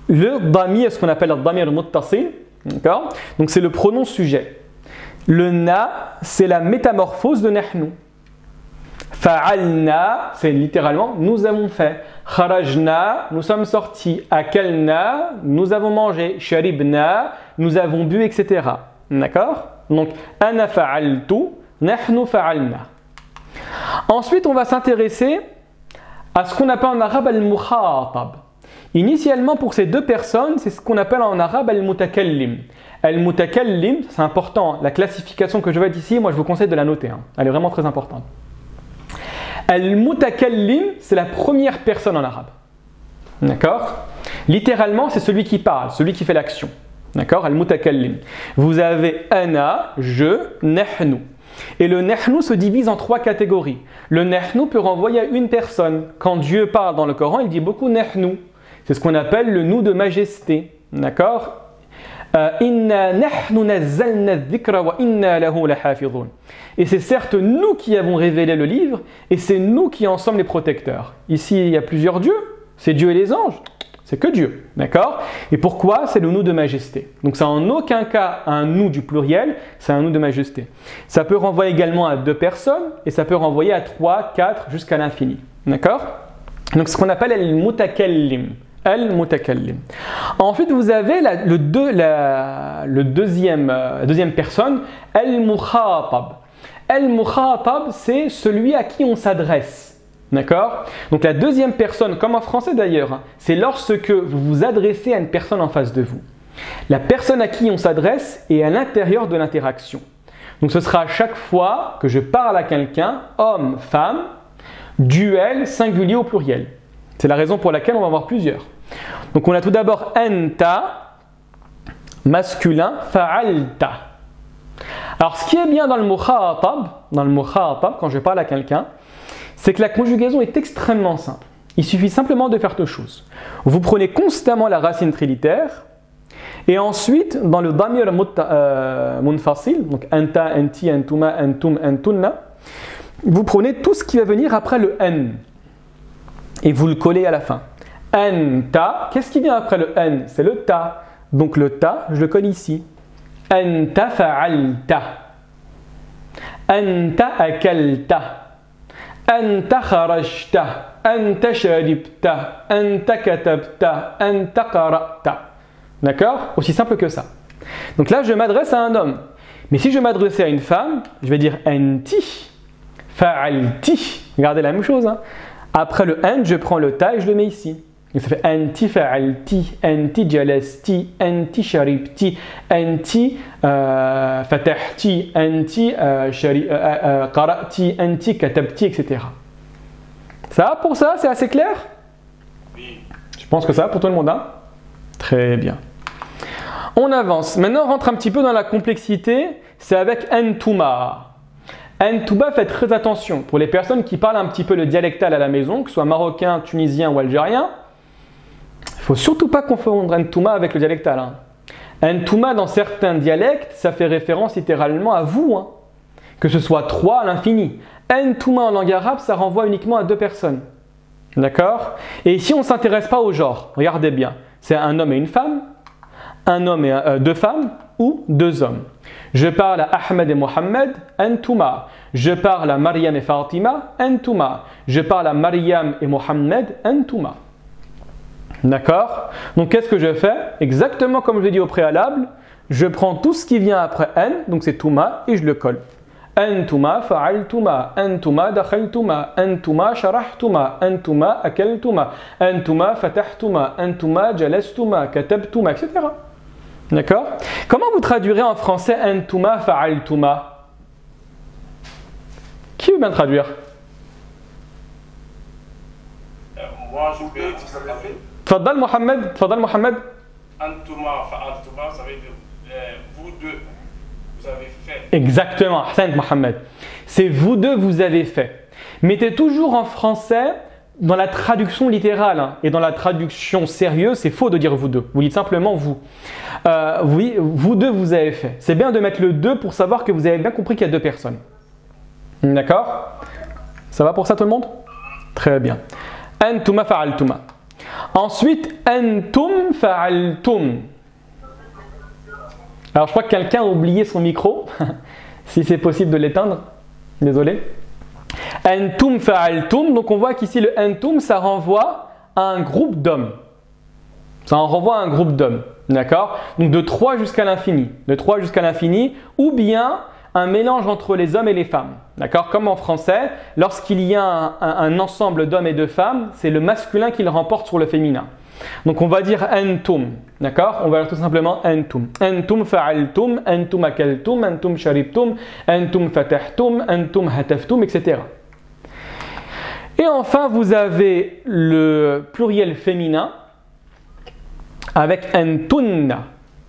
le damir, ce qu'on appelle le damir muttasil. D'accord? Donc c'est le pronom sujet. Le na, c'est la métamorphose de nahnu. Fa'alna, c'est littéralement nous avons fait. Kharajna, nous sommes sortis. Akalna, nous avons mangé. Sharibna, nous avons bu, etc. D'accord? Donc ana fa'altu, nahnu fa'alna. Ensuite, on va s'intéresser à ce qu'on appelle en arabe al-mukhatab. Initialement, pour ces deux personnes, c'est ce qu'on appelle en arabe al-mutakallim. Al-mutakallim, c'est important, la classification que je vais ici, moi je vous conseille de la noter. Elle est vraiment très importante. Al-mutakallim, c'est la première personne en arabe. D'accord? Littéralement, c'est celui qui parle, celui qui fait l'action. D'accord? Al-mutakallim. Vous avez ana, je, nahnu. Et le nahnu se divise en 3 catégories. Le nahnu peut renvoyer à une personne. Quand Dieu parle dans le Coran, il dit beaucoup nahnu. C'est ce qu'on appelle le nous de majesté. D'accord? Inna nahnu nazzalna dhikra wa inna lahu lahafidhun. Et c'est certes nous qui avons révélé le livre et c'est nous qui en sommes les protecteurs. Ici, il y a plusieurs dieux. C'est Dieu et les anges. C'est que Dieu, d'accord? Et pourquoi? C'est le nous de majesté. Donc ça en aucun cas un nous du pluriel, c'est un nous de majesté. Ça peut renvoyer également à 2 personnes et ça peut renvoyer à 3, 4 jusqu'à l'infini, d'accord? Donc ce qu'on appelle al-mutakallim. Al-mutakallim. Ensuite vous avez la deuxième personne, al-mukhatab. Al-mukhatab, c'est celui à qui on s'adresse. D'accord? Donc la deuxième personne, comme en français d'ailleurs, c'est lorsque vous vous adressez à une personne en face de vous. La personne à qui on s'adresse est à l'intérieur de l'interaction. Donc ce sera à chaque fois que je parle à quelqu'un, homme, femme, duel, singulier ou pluriel. C'est la raison pour laquelle on va en voir plusieurs. Donc on a tout d'abord anta, masculin, fa'alta. Alors ce qui est bien dans le mukhatab, quand je parle à quelqu'un, c'est que la conjugaison est extrêmement simple. Il suffit simplement de faire 2 choses. Vous prenez constamment la racine trilitère Et ensuite, dans le damir munfasil, donc anta, anti, antuma, antum, antunna, vous prenez tout ce qui va venir après le n et vous le collez à la fin. Anta, qu'est-ce qui vient après le n? C'est le ta. Donc le ta, je le colle ici. Anta fa'alta. Anta akalta. Anta kharajta. Anta sharibta. Anta katabta. Anta qara'ta. D'accord? Aussi simple que ça. Donc là, je m'adresse à un homme. Mais si je m'adressais à une femme, je vais dire anti, fa'alti. Regardez la même chose. Hein. Après le an, je prends le ta et je le mets ici. Et ça fait anti fa'alti, anti jalasti, anti sharibti, anti fatahti, anti qara'ti, anti katabti, etc. Ça va pour ça? C'est assez clair? Oui. Je pense que ça va pour tout le monde. Hein? Très bien. On avance. Maintenant, on rentre un petit peu dans la complexité. C'est avec antuma. Antuma, faites très attention. Pour les personnes qui parlent un petit peu le dialectal à la maison, que ce soit marocain, tunisien ou algérien, il ne faut surtout pas confondre antuma avec le dialectal. Hein. Antuma, dans certains dialectes, ça fait référence littéralement à vous. Hein. Que ce soit 3 à l'infini. Antuma en langue arabe, ça renvoie uniquement à 2 personnes. D'accord? Et ici, on ne s'intéresse pas au genre. Regardez bien. C'est un homme et une femme, un homme et 2 femmes ou 2 hommes. Je parle à Ahmed et Mohamed, antuma. Je parle à Mariam et Fatima, antuma. Je parle à Mariam et Mohamed, antuma. D'accord? Donc qu'est-ce que je fais? Exactement comme je l'ai dit au préalable, je prends tout ce qui vient après an, donc c'est tuma, et je le colle. Antuma fa'altuma, antuma dakhaltuma, antuma sharahtuma, antuma akaltuma, antuma fatahtuma, antuma jalastuma, katabtuma, etc. D'accord? Comment vous traduirez en français antuma fa'altuma? Qui veut bien traduire? Moi, je peux dire ça fait. Tfaddal Mohamed, Tfaddal Mohamed. Antuma fa'altuma, ça veut dire vous deux, vous avez fait. Exactement, Hassan Mohamed. C'est vous deux, vous avez fait. Mettez toujours en français dans la traduction littérale hein, et dans la traduction sérieuse, c'est faux de dire vous deux. Vous dites simplement vous. Oui, vous deux, vous avez fait. C'est bien de mettre le 2 pour savoir que vous avez bien compris qu'il y a 2 personnes. D'accord? Ça va pour ça tout le monde? Très bien. Antuma fa'altuma. Ensuite, antum fa'altum. Alors je crois que quelqu'un a oublié son micro. Si c'est possible de l'éteindre. Désolé. Antum fa'altum. Donc on voit qu'ici le antum, ça renvoie à un groupe d'hommes. Ça en renvoie à un groupe d'hommes. D'accord? Donc de 3 jusqu'à l'infini. De 3 jusqu'à l'infini. Ou bien un mélange entre les hommes et les femmes. D'accord? Comme en français, lorsqu'il y a un ensemble d'hommes et de femmes, c'est le masculin qui le remporte sur le féminin. Donc on va dire antum. D'accord? On va dire tout simplement antum. Antum fa'altum, antum akaltum, antum sharibtum, antum fatahtum, antum hataftum, etc. Et enfin, vous avez le pluriel féminin avec antunna.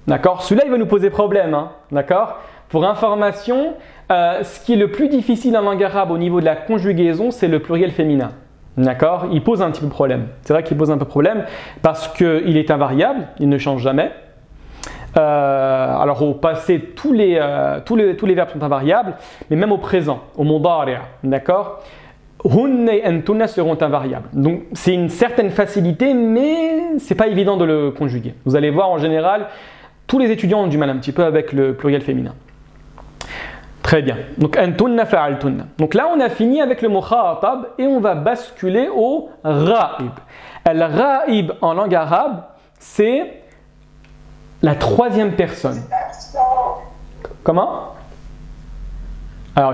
D'accord? Celui-là, il va nous poser problème. Hein? D'accord? Pour information, ce qui est le plus difficile en langue arabe au niveau de la conjugaison, c'est le pluriel féminin. D'accord? Il pose un petit peu de problème. C'est vrai qu'il pose un peu de problème parce qu'il est invariable, il ne change jamais. Alors au passé, tous les verbes sont invariables, mais même au présent, au mudari', d'accord? Hunna et antunna seront invariables. Donc c'est une certaine facilité, mais c'est pas évident de le conjuguer. Vous allez voir en général, tous les étudiants ont du mal un petit peu avec le pluriel féminin. Très bien. Donc antunna fa'altunna. Donc là on a fini avec le mukhatab et on va basculer au ra'ib. Al-ra'ib en langue arabe, c'est la 3e personne. Comment? Alors,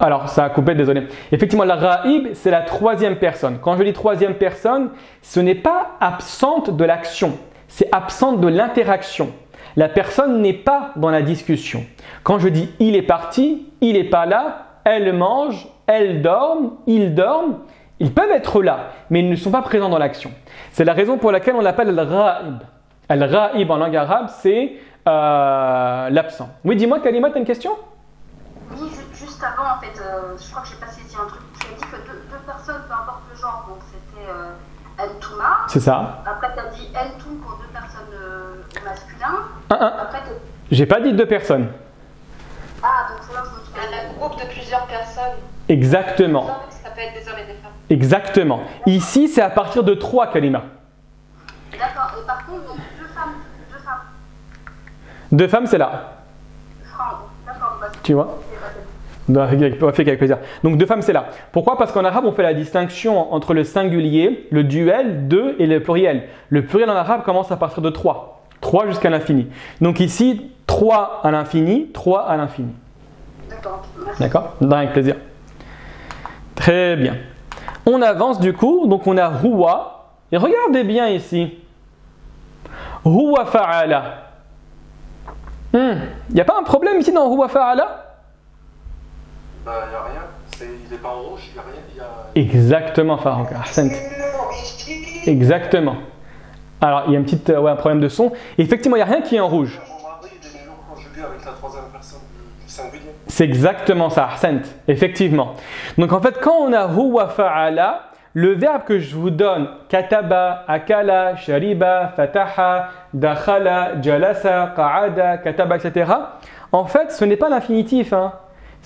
alors, ça a coupé, désolé. Effectivement, la ra'ib, c'est la 3e personne. Quand je dis 3e personne, ce n'est pas absente de l'action, c'est absente de l'interaction. La personne n'est pas dans la discussion. Quand je dis il est parti, il n'est pas là, elle mange, elle dort, ils dorment, ils peuvent être là, mais ils ne sont pas présents dans l'action. C'est la raison pour laquelle on l'appelle al-ra'ib. Al-ra'ib en langue arabe, c'est l'absent. Oui, dis-moi, Kalima, tu as une question? Oui, juste avant, en fait, je crois que j'ai pas saisi un truc. Tu as dit que deux personnes, peu importe le genre, donc c'était Antuma. C'est ça. Après, tu as dit elles tout pour deux personnes au masculin. Après, J'ai pas dit deux personnes. Ah, donc c'est là où je me trompe. Un groupe de plusieurs personnes. Exactement. Ça peut être des hommes et des femmes. Exactement. Ici, c'est à partir de 3 kalima. D'accord. Et par contre, donc deux femmes. Deux femmes, c'est là. D'accord. Bah, Tu vois? Avec plaisir. Donc deux femmes, c'est là. Pourquoi? Parce qu'en arabe, on fait la distinction entre le singulier, le duel, deux et le pluriel. Le pluriel en arabe commence à partir de 3. 3 jusqu'à l'infini. Donc ici, 3 à l'infini, 3 à l'infini. D'accord. D'accord? Avec plaisir. Très bien. On avance du coup. Donc on a huwa. Et regardez bien ici. Huwa fa'ala. Il n'y a pas un problème ici dans huwa fa'ala? Bah, il n'y a rien. Il n'est pas en rouge, il n'y a rien. Exactement, Farouk. Ahsant. Exactement. Alors, il y a un problème de son. Effectivement, il n'y a rien qui est en rouge. Avec la troisième personne du singulier. C'est exactement ça, Ahsant. Effectivement. Donc, en fait, quand on a huwa fa'ala, le verbe que je vous donne, kataba, akala, shariba, fataha, dakhala, jalasa, qa'ada, kataba, etc. En fait, ce n'est pas l'infinitif, hein.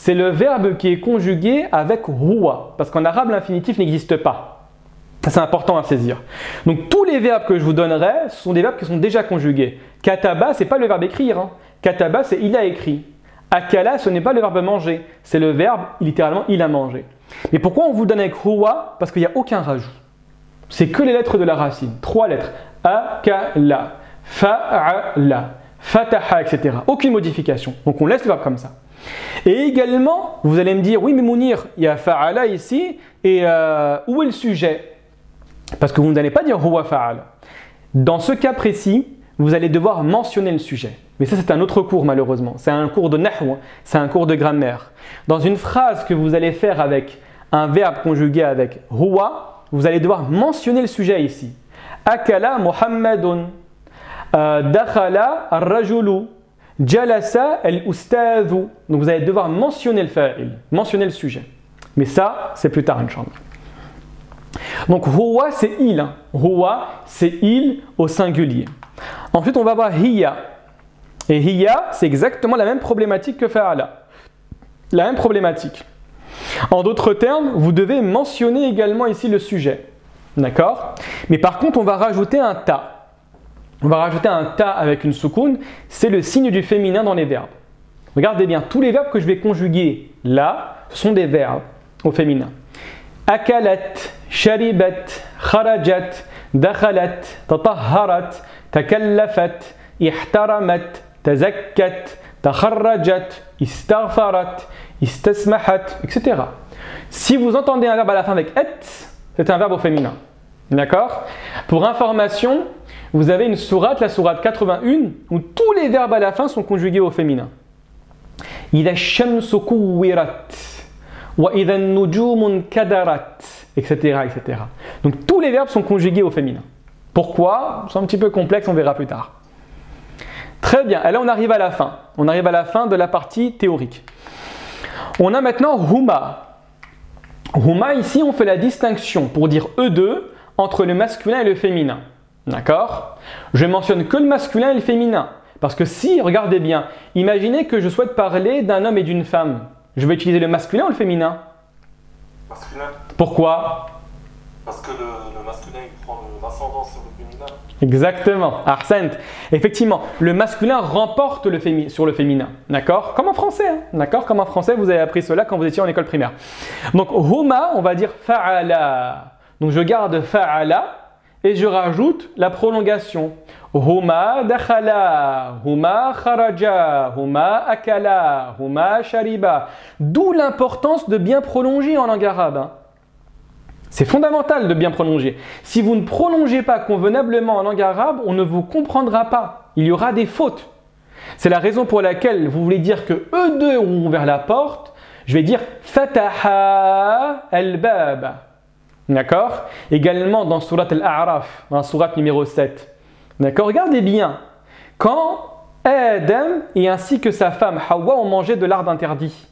C'est le verbe qui est conjugué avec huwa, parce qu'en arabe, l'infinitif n'existe pas. Ça, c'est important à saisir. Donc, tous les verbes que je vous donnerai, ce sont des verbes qui sont déjà conjugués. Kataba, ce n'est pas le verbe écrire. Hein. Kataba, c'est il a écrit. Akala, ce n'est pas le verbe manger. C'est le verbe, littéralement, il a mangé. Mais pourquoi on vous donne avec huwa? Parce qu'il n'y a aucun rajout. C'est que les lettres de la racine. 3 lettres. Akala, fa'ala, fataha, etc. Aucune modification. Donc, on laisse le verbe comme ça. Et également, vous allez me dire, oui mais Mounir, il y a fa'ala ici, et où est le sujet? Parce que vous n'allez pas dire huwa fa'ala. Dans ce cas précis, vous allez devoir mentionner le sujet. Mais ça, c'est un autre cours malheureusement. C'est un cours de nahw, c'est un cours de grammaire. Dans une phrase que vous allez faire avec un verbe conjugué avec huwa, vous allez devoir mentionner le sujet ici. Akala Muhammadun, dakhala ar-rajulu, jalasa al-ustadhu. Donc vous allez devoir mentionner le fa'il, mentionner le sujet. Mais ça, c'est plus tard, Inch'Allah. Donc huwa, c'est il. Hein. Huwa, c'est il au singulier. Ensuite, on va voir hiya. Et hiya, c'est exactement la même problématique que fa'ala. La même problématique. En d'autres termes, vous devez mentionner également ici le sujet. D'accord? Mais par contre, on va rajouter un ta. On va rajouter un ta avec une soukoun. C'est le signe du féminin dans les verbes. Regardez bien, tous les verbes que je vais conjuguer là sont des verbes au féminin. Akalat, sharibat, kharajat, dakhalat, tatahharat, takallafat, ihtaramat, tazakkat, takharrajat, istaghfarat, istasmahat, etc. Si vous entendez un verbe à la fin avec et, c'est un verbe au féminin. D'accord? Pour information, vous avez une sourate, la sourate 81, où tous les verbes à la fin sont conjugués au féminin. Ida shamsu kuwirat, wa ida nujumun kadarat, etc., etc. Donc tous les verbes sont conjugués au féminin. Pourquoi? C'est un petit peu complexe, on verra plus tard. Très bien, et là on arrive à la fin. On arrive à la fin de la partie théorique. On a maintenant huma. Huma, ici on fait la distinction pour dire eux deux entre le masculin et le féminin. D'accord? Je mentionne que le masculin et le féminin. Parce que si, regardez bien, imaginez que je souhaite parler d'un homme et d'une femme. Je vais utiliser le masculin ou le féminin? Masculin. Pourquoi? Parce que le masculin il prend l'ascendant sur le féminin. Exactement, Ahsant. Effectivement, le masculin remporte sur le féminin. D'accord? Comme en français. Hein? D'accord? Comme en français, vous avez appris cela quand vous étiez en école primaire. Donc, huma, on va dire fa'ala. Donc, je garde fa'ala et je rajoute la prolongation. Huma dakhala, huma kharaja, huma akala, huma shariba. D'où l'importance de bien prolonger en langue arabe. Hein. C'est fondamental de bien prolonger. Si vous ne prolongez pas convenablement en langue arabe, on ne vous comprendra pas. Il y aura des fautes. C'est la raison pour laquelle vous voulez dire que eux deux ont ouvert la porte. Je vais dire fataha al-bab. D'accord? Également dans Surat al-A'raf, dans Surat numéro 7. D'accord? Regardez bien. Quand Adam et ainsi que sa femme Hawa ont mangé de l'arbre interdit,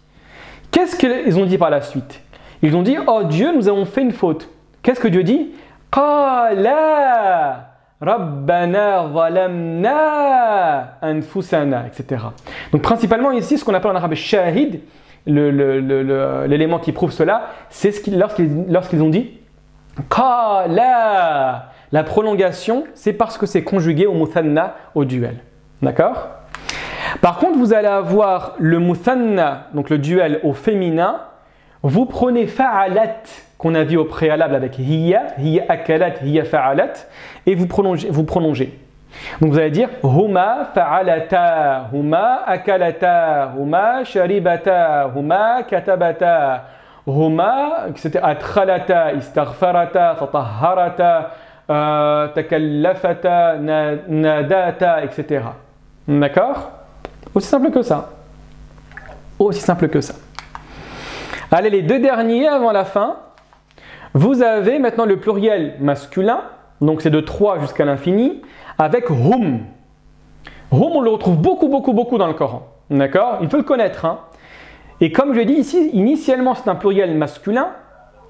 qu'est-ce qu'ils ont dit par la suite? Ils ont dit, oh Dieu, nous avons fait une faute. Qu'est-ce que Dieu dit? Qala Rabbana zalamna anfusana, etc. Donc principalement ici, ce qu'on appelle en arabe shahid, l'élément qui prouve cela, c'est lorsqu'ils ont dit Qala. La prolongation, c'est parce que c'est conjugué au muthanna, au duel. D'accord? Par contre, vous allez avoir le muthanna, donc le duel au féminin. Vous prenez fa'alat, qu'on a vu au préalable avec hiya akalat, hiya fa'alat, et vous prolongez. Donc vous allez dire huma fa'alata, huma akalata, huma sharibata, huma katabata, huma, etc. Atralata, istaghfarata, tatahharata, takallafata, nadata, etc. D'accord? Aussi simple que ça. Aussi simple que ça. Allez, les deux derniers avant la fin. Vous avez maintenant le pluriel masculin, donc c'est de 3 jusqu'à l'infini, avec hum. Hum, on le retrouve beaucoup dans le Coran. D'accord? Il faut le connaître. Hein. Et comme je l'ai dit ici, initialement c'est un pluriel masculin,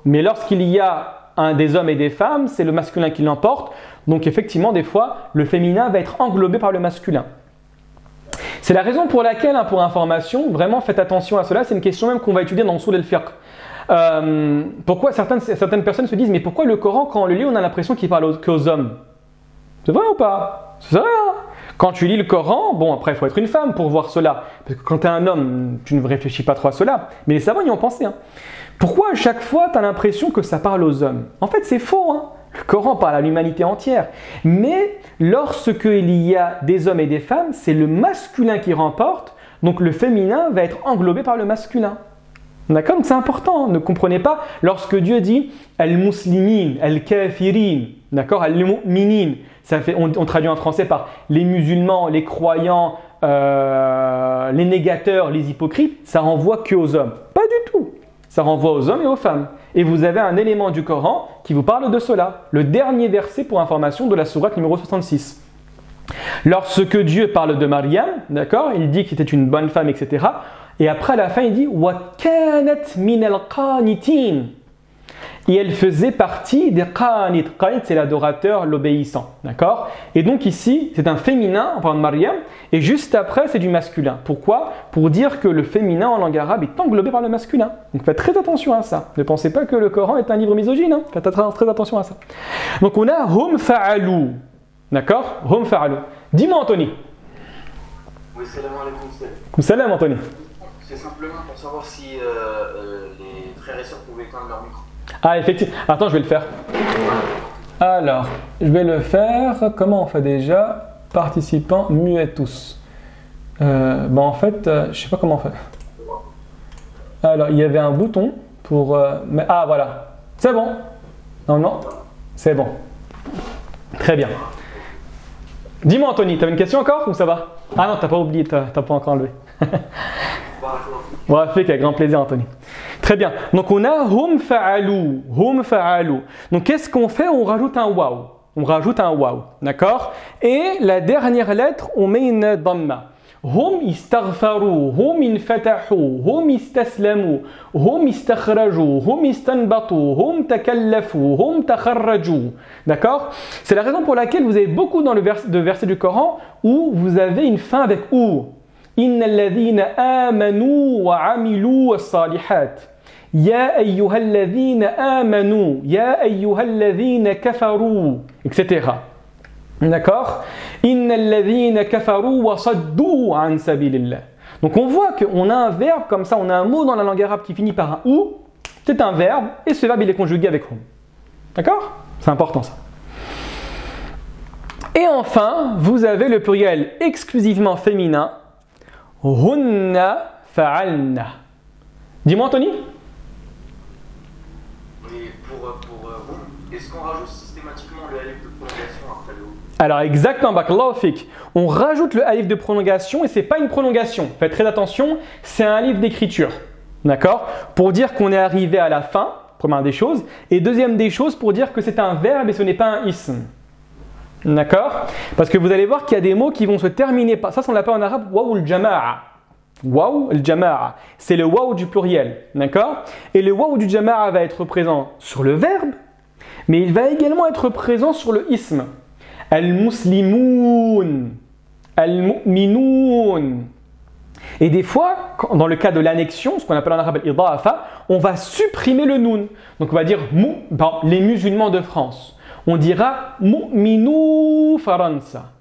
mais lorsqu'il y a des hommes et des femmes, c'est le masculin qui l'emporte. Donc effectivement, des fois, le féminin va être englobé par le masculin. C'est la raison pour laquelle, hein, pour information, vraiment faites attention à cela. C'est une question même qu'on va étudier dans le Usul al-Fiqh. Pourquoi certaines personnes se disent, mais pourquoi le Coran, quand on le lit, on a l'impression qu'il parle qu'aux hommes? C'est vrai ou pas? C'est vrai. Hein? Quand tu lis le Coran, bon après il faut être une femme pour voir cela. Parce que quand tu es un homme, tu ne réfléchis pas trop à cela. Mais les savants y ont pensé. Hein. Pourquoi à chaque fois tu as l'impression que ça parle aux hommes? En fait c'est faux. Hein. Le Coran parle à l'humanité entière. Mais lorsque il y a des hommes et des femmes, c'est le masculin qui remporte. Donc le féminin va être englobé par le masculin. D'accord? Donc c'est important. Ne comprenez pas lorsque Dieu dit al-muslimin, al-kafirin, d'accord? Al-mu'minin. On traduit en français par les musulmans, les croyants, les négateurs, les hypocrites. Ça renvoie que aux hommes. Pas du tout. Ça renvoie aux hommes et aux femmes. Et vous avez un élément du Coran qui vous parle de cela. Le dernier verset pour information de la sourate numéro 66. Lorsque Dieu parle de Maryam, d'accord, il dit qu'il était une bonne femme, etc. Et après à la fin il dit wa kanat min al-qanitin. Et elle faisait partie des qanit. Qanit, c'est l'adorateur, l'obéissant. D'accord? Et donc ici, c'est un féminin, on parle de Maryam, et juste après, c'est du masculin. Pourquoi? Pour dire que le féminin en langue arabe est englobé par le masculin. Donc faites très attention à ça. Ne pensez pas que le Coran est un livre misogyne. Hein. Faites très attention à ça. Donc on a hum fa'alou. D'accord? Hum fa'alou. Dis-moi, Anthony. Oui, salam alaikum. Salam, Anthony. C'est simplement pour savoir si les frères et sœurs pouvaient éteindre leur micro. Ah, effectivement. Attends, je vais le faire. Alors, je vais le faire. Comment on fait déjà? Participants, muets tous. Bon, en fait, je sais pas comment on fait. Alors, il y avait un bouton pour... ah, voilà. C'est bon. Non, c'est bon. Très bien. Dis-moi, Anthony, t'avais une question encore ou ça va? Ah non, t'as pas oublié, t'as pas encore enlevé. Bon, fait avec grand plaisir, Anthony. Très bien. Donc on a hum fa'alou, hum fa'alou. Donc qu'est-ce qu'on fait? On rajoute un waw. On rajoute un waw, d'accord? Et la dernière lettre, on met une dhamma. Hum istaghfaru, hum infatahu, hum istaslamu, hum istakhraju, hum istanbatu, hum takallafu, hum takharraju. D'accord? C'est la raison pour laquelle vous avez beaucoup dans le verset du Coran où vous avez une fin avec ou. Inna alladhina amanu wa amilu as-salihat. Ya ayyuhalladhina amanu, ya ayyuhalladhina kafaru, etc. D'accord? Inna alladhina kafaru wa saddu an sabilillah. Donc on voit qu'on a un verbe comme ça, on a un mot dans la langue arabe qui finit par un ou, c'est un verbe, et ce verbe il est conjugué avec hum. D'accord? C'est important ça. Et enfin, vous avez le pluriel exclusivement féminin, hunna fa'alna. Dis-moi, Anthony. Et pour est-ce qu'on rajoute systématiquement le alif de prolongation après le ou? Alors exactement, barakallahu fik. On rajoute le alif de prolongation et c'est pas une prolongation. Faites très attention, c'est un alif d'écriture. D'accord? Pour dire qu'on est arrivé à la fin, première des choses. Et deuxième des choses, pour dire que c'est un verbe et ce n'est pas un ism. D'accord? Parce que vous allez voir qu'il y a des mots qui vont se terminer par... Ça, on l'appelle en arabe waw al-jama'a. Waw al-jama'a. C'est le waw du pluriel. D'accord? Et le waw du jama'a va être présent sur le verbe mais il va également être présent sur le ism. Al-Muslimoun, Al-Mu'minoun. Et des fois, dans le cas de l'annexion, ce qu'on appelle en arabe al-idafa, on va supprimer le noun. Donc on va dire les musulmans de France. On dira mu'minou faransa.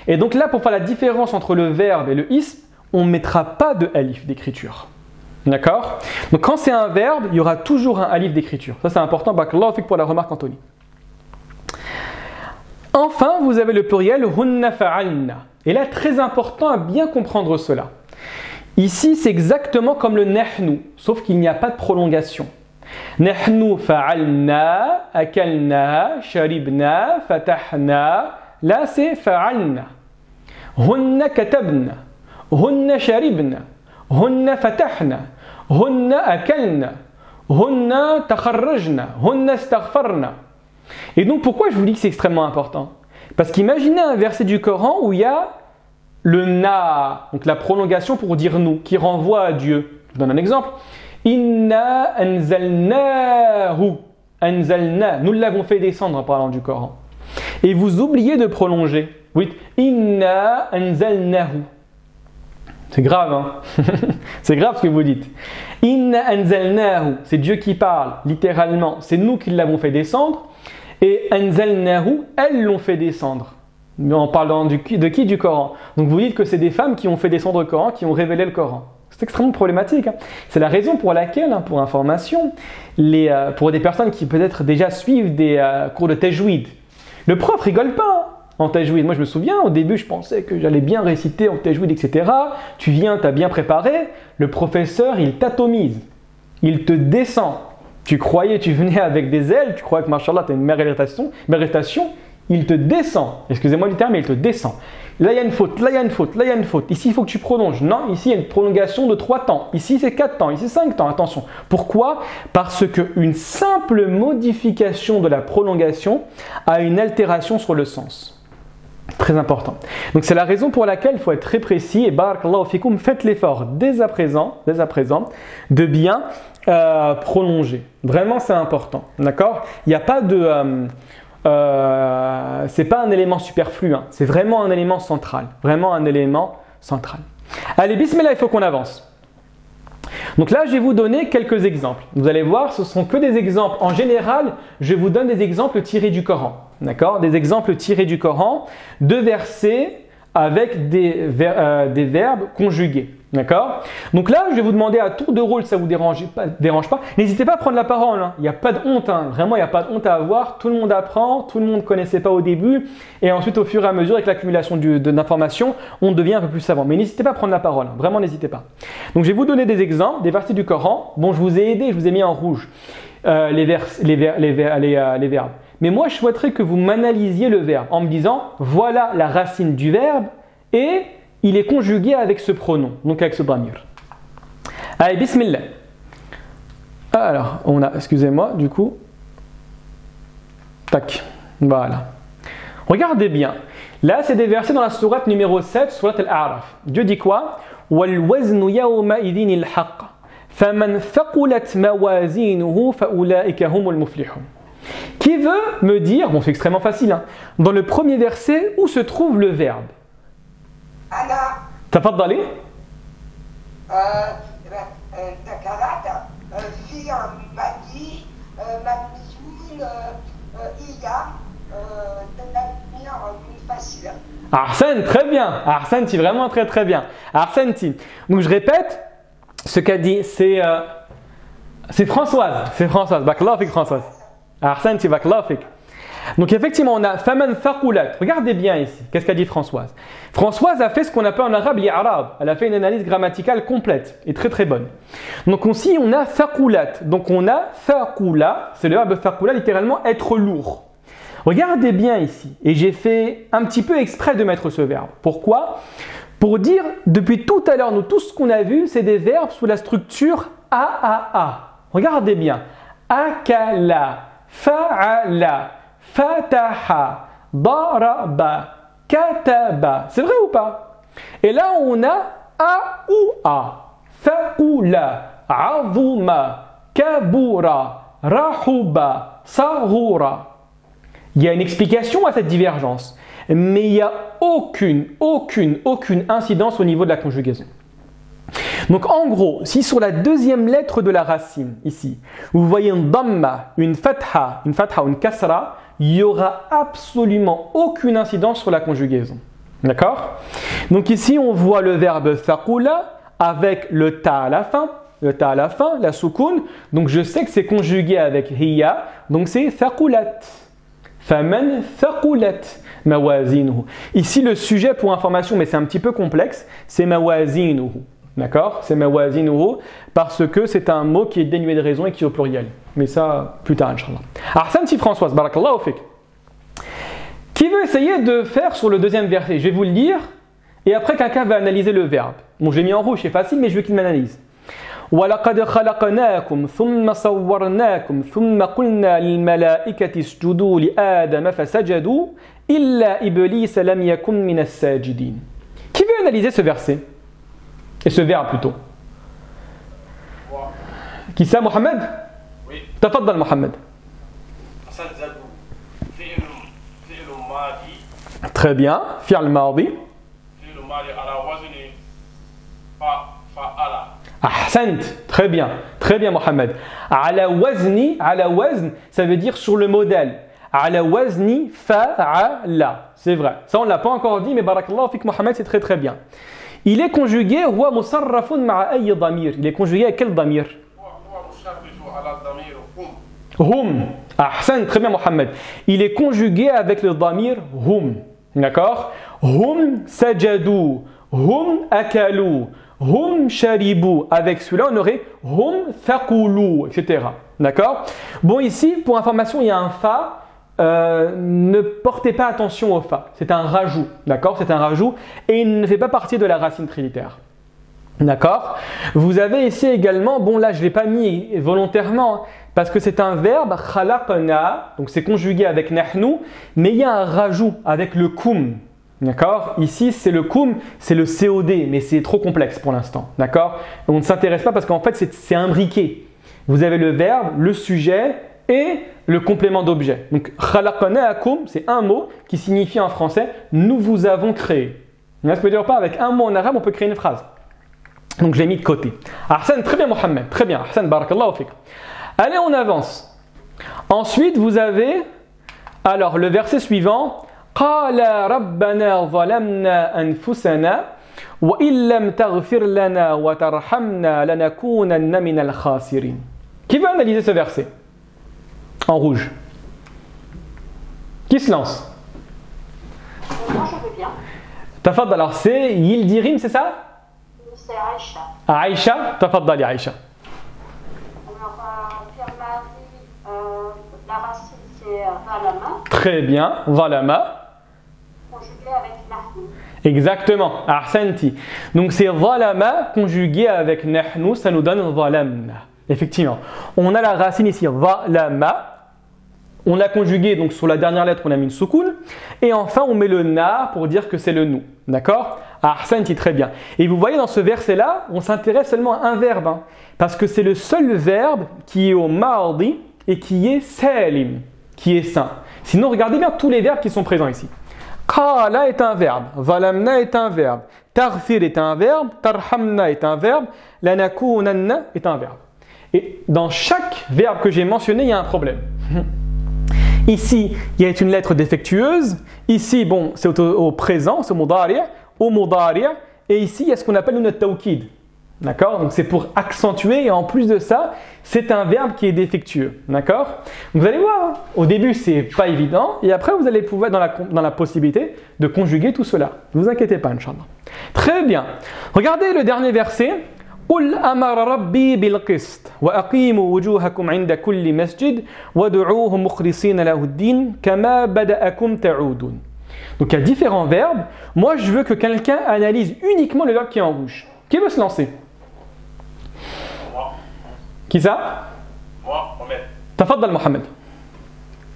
Et donc là, pour faire la différence entre le verbe et le ism, on ne mettra pas de alif d'écriture. D'accord? Donc quand c'est un verbe, il y aura toujours un alif d'écriture. Ça c'est important. Barakallahu fik pour la remarque, Anthony. Enfin, vous avez le pluriel hunna fa'alna. Et là, très important à bien comprendre cela. Ici, c'est exactement comme le nahnu, sauf qu'il n'y a pas de prolongation. Nahnu fa'alna, akalna, sharibna, fatahna. Là, c'est fa'alna. Hunna katabna, hunna sharibna, hunna fatahna, hunna akalna, hunna takharrajna, hunna astaghfarna. Et donc, pourquoi je vous dis que c'est extrêmement important? Parce qu'imaginez un verset du Coran où il y a le na, donc la prolongation pour dire nous, qui renvoie à Dieu. Je vous donne un exemple. Inna anzalnahu. Anzalna. Nous l'avons fait descendre en parlant du Coran. Et vous oubliez de prolonger. Oui. Inna anzalnahu. C'est grave, hein? C'est grave ce que vous dites. Inna anzalnahu. C'est Dieu qui parle, littéralement. C'est nous qui l'avons fait descendre. Et anzalnahu, elles l'ont fait descendre. En parlant de qui? Du Coran. Donc vous dites que c'est des femmes qui ont fait descendre le Coran, qui ont révélé le Coran. C'est extrêmement problématique. Hein. C'est la raison pour laquelle, hein, pour information, pour des personnes qui peut-être déjà suivent des cours de tajwid, le prof rigole pas hein, en tajwid. Moi je me souviens, au début je pensais que j'allais bien réciter en tajwid, etc. Tu viens, tu as bien préparé, le professeur il t'atomise, il te descend. Tu croyais, tu venais avec des ailes, tu croyais que machallah tu as une méritation, il te descend. Excusez-moi du terme, mais il te descend. Là, il y a une faute, là, il y a une faute, là, il y a une faute. Ici, il faut que tu prolonges. Non, ici, il y a une prolongation de 3 temps. Ici, c'est 4 temps. Ici, 5 temps. Attention. Pourquoi? Parce qu'une simple modification de la prolongation a une altération sur le sens. Très important. Donc, c'est la raison pour laquelle il faut être très précis. Et barakallahu fikoum, faites l'effort dès à présent, de bien prolonger. Vraiment, c'est important. D'accord? Il n'y a pas de... c'est pas un élément superflu, hein. C'est vraiment un élément central. Vraiment un élément central. Allez, bismillah, il faut qu'on avance. Donc là, je vais vous donner quelques exemples. Vous allez voir, ce ne sont que des exemples. En général, je vous donne des exemples tirés du Coran. D'accord? Des exemples tirés du Coran, de versets avec des verbes conjugués. D'accord? Donc là, je vais vous demander à tour de rôle, ça ne vous dérange pas. N'hésitez pas à prendre la parole. Hein. Il n'y a pas de honte. Hein. Vraiment, il n'y a pas de honte à avoir. Tout le monde apprend. Tout le monde ne connaissait pas au début. Et ensuite, au fur et à mesure, avec l'accumulation d'informations, on devient un peu plus savant. Mais n'hésitez pas à prendre la parole. Hein. Vraiment, n'hésitez pas. Donc, je vais vous donner des exemples, des versets du Coran. Bon, je vous ai aidé. Je vous ai mis en rouge les verbes. Mais moi, je souhaiterais que vous m'analysiez le verbe en me disant, voilà la racine du verbe et il est conjugué avec ce pronom, donc avec ce dhamir. Allez, bismillah. Alors, on a, excusez-moi, du coup. Tac, voilà. Regardez bien. Là, c'est des versets dans la sourate numéro 7, sourate Al-A'raf. Dieu dit quoi? وَالْوَزْنُ يَوْمَئِذٍ الْحَقِّ فَمَنْ ثَقُلَتْ مَوَازِينُهُ فَأُولَٰئِكَ هُمُ الْمُفْلِحُونَ. Qui veut me dire, bon c'est extrêmement facile, hein, dans le premier verset, où se trouve le verbe? تفضلي. ذكرت في مدي مبني هي منفصلة. Ahsan, très bien. Ahsanti, vraiment très très bien. Ahsanti. Donc je répète, ce qu'a dit, c'est Françoise. C'est Françoise. Barakallahu fik Françoise. Ahsanti, barakallahu fik. Donc effectivement, on a faman thaqulat. Regardez bien ici. Qu'est-ce qu'a dit Françoise? Françoise a fait ce qu'on appelle en arabe l'i'rab. Elle a fait une analyse grammaticale complète et très très bonne. Donc ici, on a thaqulat. Donc on a thaqula. C'est le verbe thaqula, littéralement être lourd. Regardez bien ici. Et j'ai fait un petit peu exprès de mettre ce verbe. Pourquoi? Pour dire, depuis tout à l'heure, nous, tout ce qu'on a vu, c'est des verbes sous la structure a. Regardez bien. Akala, fa'ala, fataha, daraba, kataba. C'est vrai ou pas? Et là, on a a ou a. Thaqula, azuma, kabura, rahuba, sahura. Il y a une explication à cette divergence, mais il n'y a aucune incidence au niveau de la conjugaison. Donc en gros, si sur la deuxième lettre de la racine, ici, vous voyez une damma, une fatha ou une kasra, il n'y aura absolument aucune incidence sur la conjugaison. D'accord? Donc ici, on voit le verbe thaqula avec le ta à la fin, la soukoun. Donc je sais que c'est conjugué avec hiya, donc c'est thaqulat. Faman thaqulat mawazinuhu. Ici, le sujet pour information, mais c'est un petit peu complexe, c'est mawazinuhu. D'accord? C'est mawazinuhu parce que c'est un mot qui est dénué de raison et qui est au pluriel. Mais ça, plus tard, Inch'Allah. Ahsan si Françoise, barakallahu fik. Qui veut essayer de faire sur le deuxième verset? Je vais vous le lire et après quelqu'un va analyser le verbe. Bon, j'ai mis en rouge, c'est facile, mais je veux qu'il m'analyse. وَلَقَدْ خَلَقْنَاكُمْ ثُمَّ صَوَّرْنَاكُمْ ثُمَّ قُلْنَا لِلْمَلَائِكَةِ اسْجُدُوا لِآدَمَ فَسَجَدُوا إِلَّا إِبْلِيسَ لَمْ يَكُنْ مِنَ السَّاجِدِينَ. Qui veut analyser ce verset? Et ce verbe plutôt. Moi. Qui ça, Mohamed? Oui. Tafaddal, Mohamed. سجدوا فعل ماضي. Très bien. Fi'l madi. فعل ماضي على وزن فعل. Ahsant. Très bien. Très bien, Mohamed. Ala wazn, ça veut dire sur le modèle. Ala wazni fa'ala. C'est vrai. Ça, on ne l'a pas encore dit, mais barakallahu fik, Mohamed, c'est très très bien. Il est conjugué, huwa musarrafun ma'a ayy damir. Il est conjugué avec quel damir? Hum. Ahsan, très bien, Mohamed. Il est conjugué avec le damir hum. D'accord? Hum sajadu, hum akalu, hum sharibu. Avec celui-là, on aurait hum thaqulu, etc. D'accord? Bon, ici, pour information, il y a un fa. Ne portez pas attention au fa. C'est un rajout. D'accord? C'est un rajout et il ne fait pas partie de la racine trilitère. D'accord? Vous avez ici également, bon là je ne l'ai pas mis volontairement parce que c'est un verbe khalaqna, donc c'est conjugué avec nahnu, mais il y a un rajout avec le kum. D'accord? Ici c'est le kum, c'est le COD, mais c'est trop complexe pour l'instant. D'accord? On ne s'intéresse pas parce qu'en fait c'est imbriqué. Vous avez le verbe, le sujet et le complément d'objet. Donc khalaqnaakum, c'est un mot qui signifie en français nous vous avons créé. Vous voyez ce que je veux dire pas? Avec un mot en arabe, on peut créer une phrase. Donc je l'ai mis de côté. Ahsan, très bien Mohamed, très bien. Ahsan, barakallahu fik. Allez, on avance. Ensuite, vous avez alors le verset suivant. Qala rabbana zalamna anfusana wa illam taghfir lana wa tarhamna lanakunanna minal khasirin. Qui veut analyser ce verset? En rouge. Qui se lance? Moi, je veux bien. Tafaddal, alors c'est Yildirim, c'est ça? C'est Aïcha. Aïcha, tafaddali Aïcha. Alors, Pierre Marie, la racine c'est Valama, Très bien, Valama. conjugué avec Nahnu. Exactement, Ahsanti. Donc c'est Valama conjugué avec Nahnu, ça nous donne Valamna. Effectivement. On a la racine ici, Valama. On l'a conjugué, donc sur la dernière lettre, on a mis une soukoun. Et enfin, on met le na pour dire que c'est le nous. D'accord? Ahsanti, très bien. Et vous voyez dans ce verset-là, on s'intéresse seulement à un verbe. Hein, parce que c'est le seul verbe qui est au mardi et qui est salim, qui est sain. Sinon, regardez bien tous les verbes qui sont présents ici. Qala est un verbe. Valamna est un verbe. Taghfir est un verbe. Tarhamna est un verbe. Lanakunanna est un verbe. Et dans chaque verbe que j'ai mentionné, il y a un problème. Ici, il y a une lettre défectueuse. Ici, bon, c'est au présent, c'est au mudari'. Et ici, il y a ce qu'on appelle une tawkid. D'accord? Donc c'est pour accentuer et en plus de ça, c'est un verbe qui est défectueux. D'accord? Vous allez voir, hein, au début, c'est pas évident. Et après, vous allez pouvoir être dans la possibilité de conjuguer tout cela. Ne vous inquiétez pas, Inch'Allah. Très bien. Regardez le dernier verset. قل أمر ربي بالقسط وأقيموا وجوهكم عند كل مسجد ودعوه مخلصين له الدين كما بدأكم تعودون. Donc il y a différents verbes. Moi je veux que quelqu'un analyse uniquement le verbe qui est en rouge. Qui veut se lancer? Moi. Qui ça? Moi, Mohamed. Tafaddal Mohamed.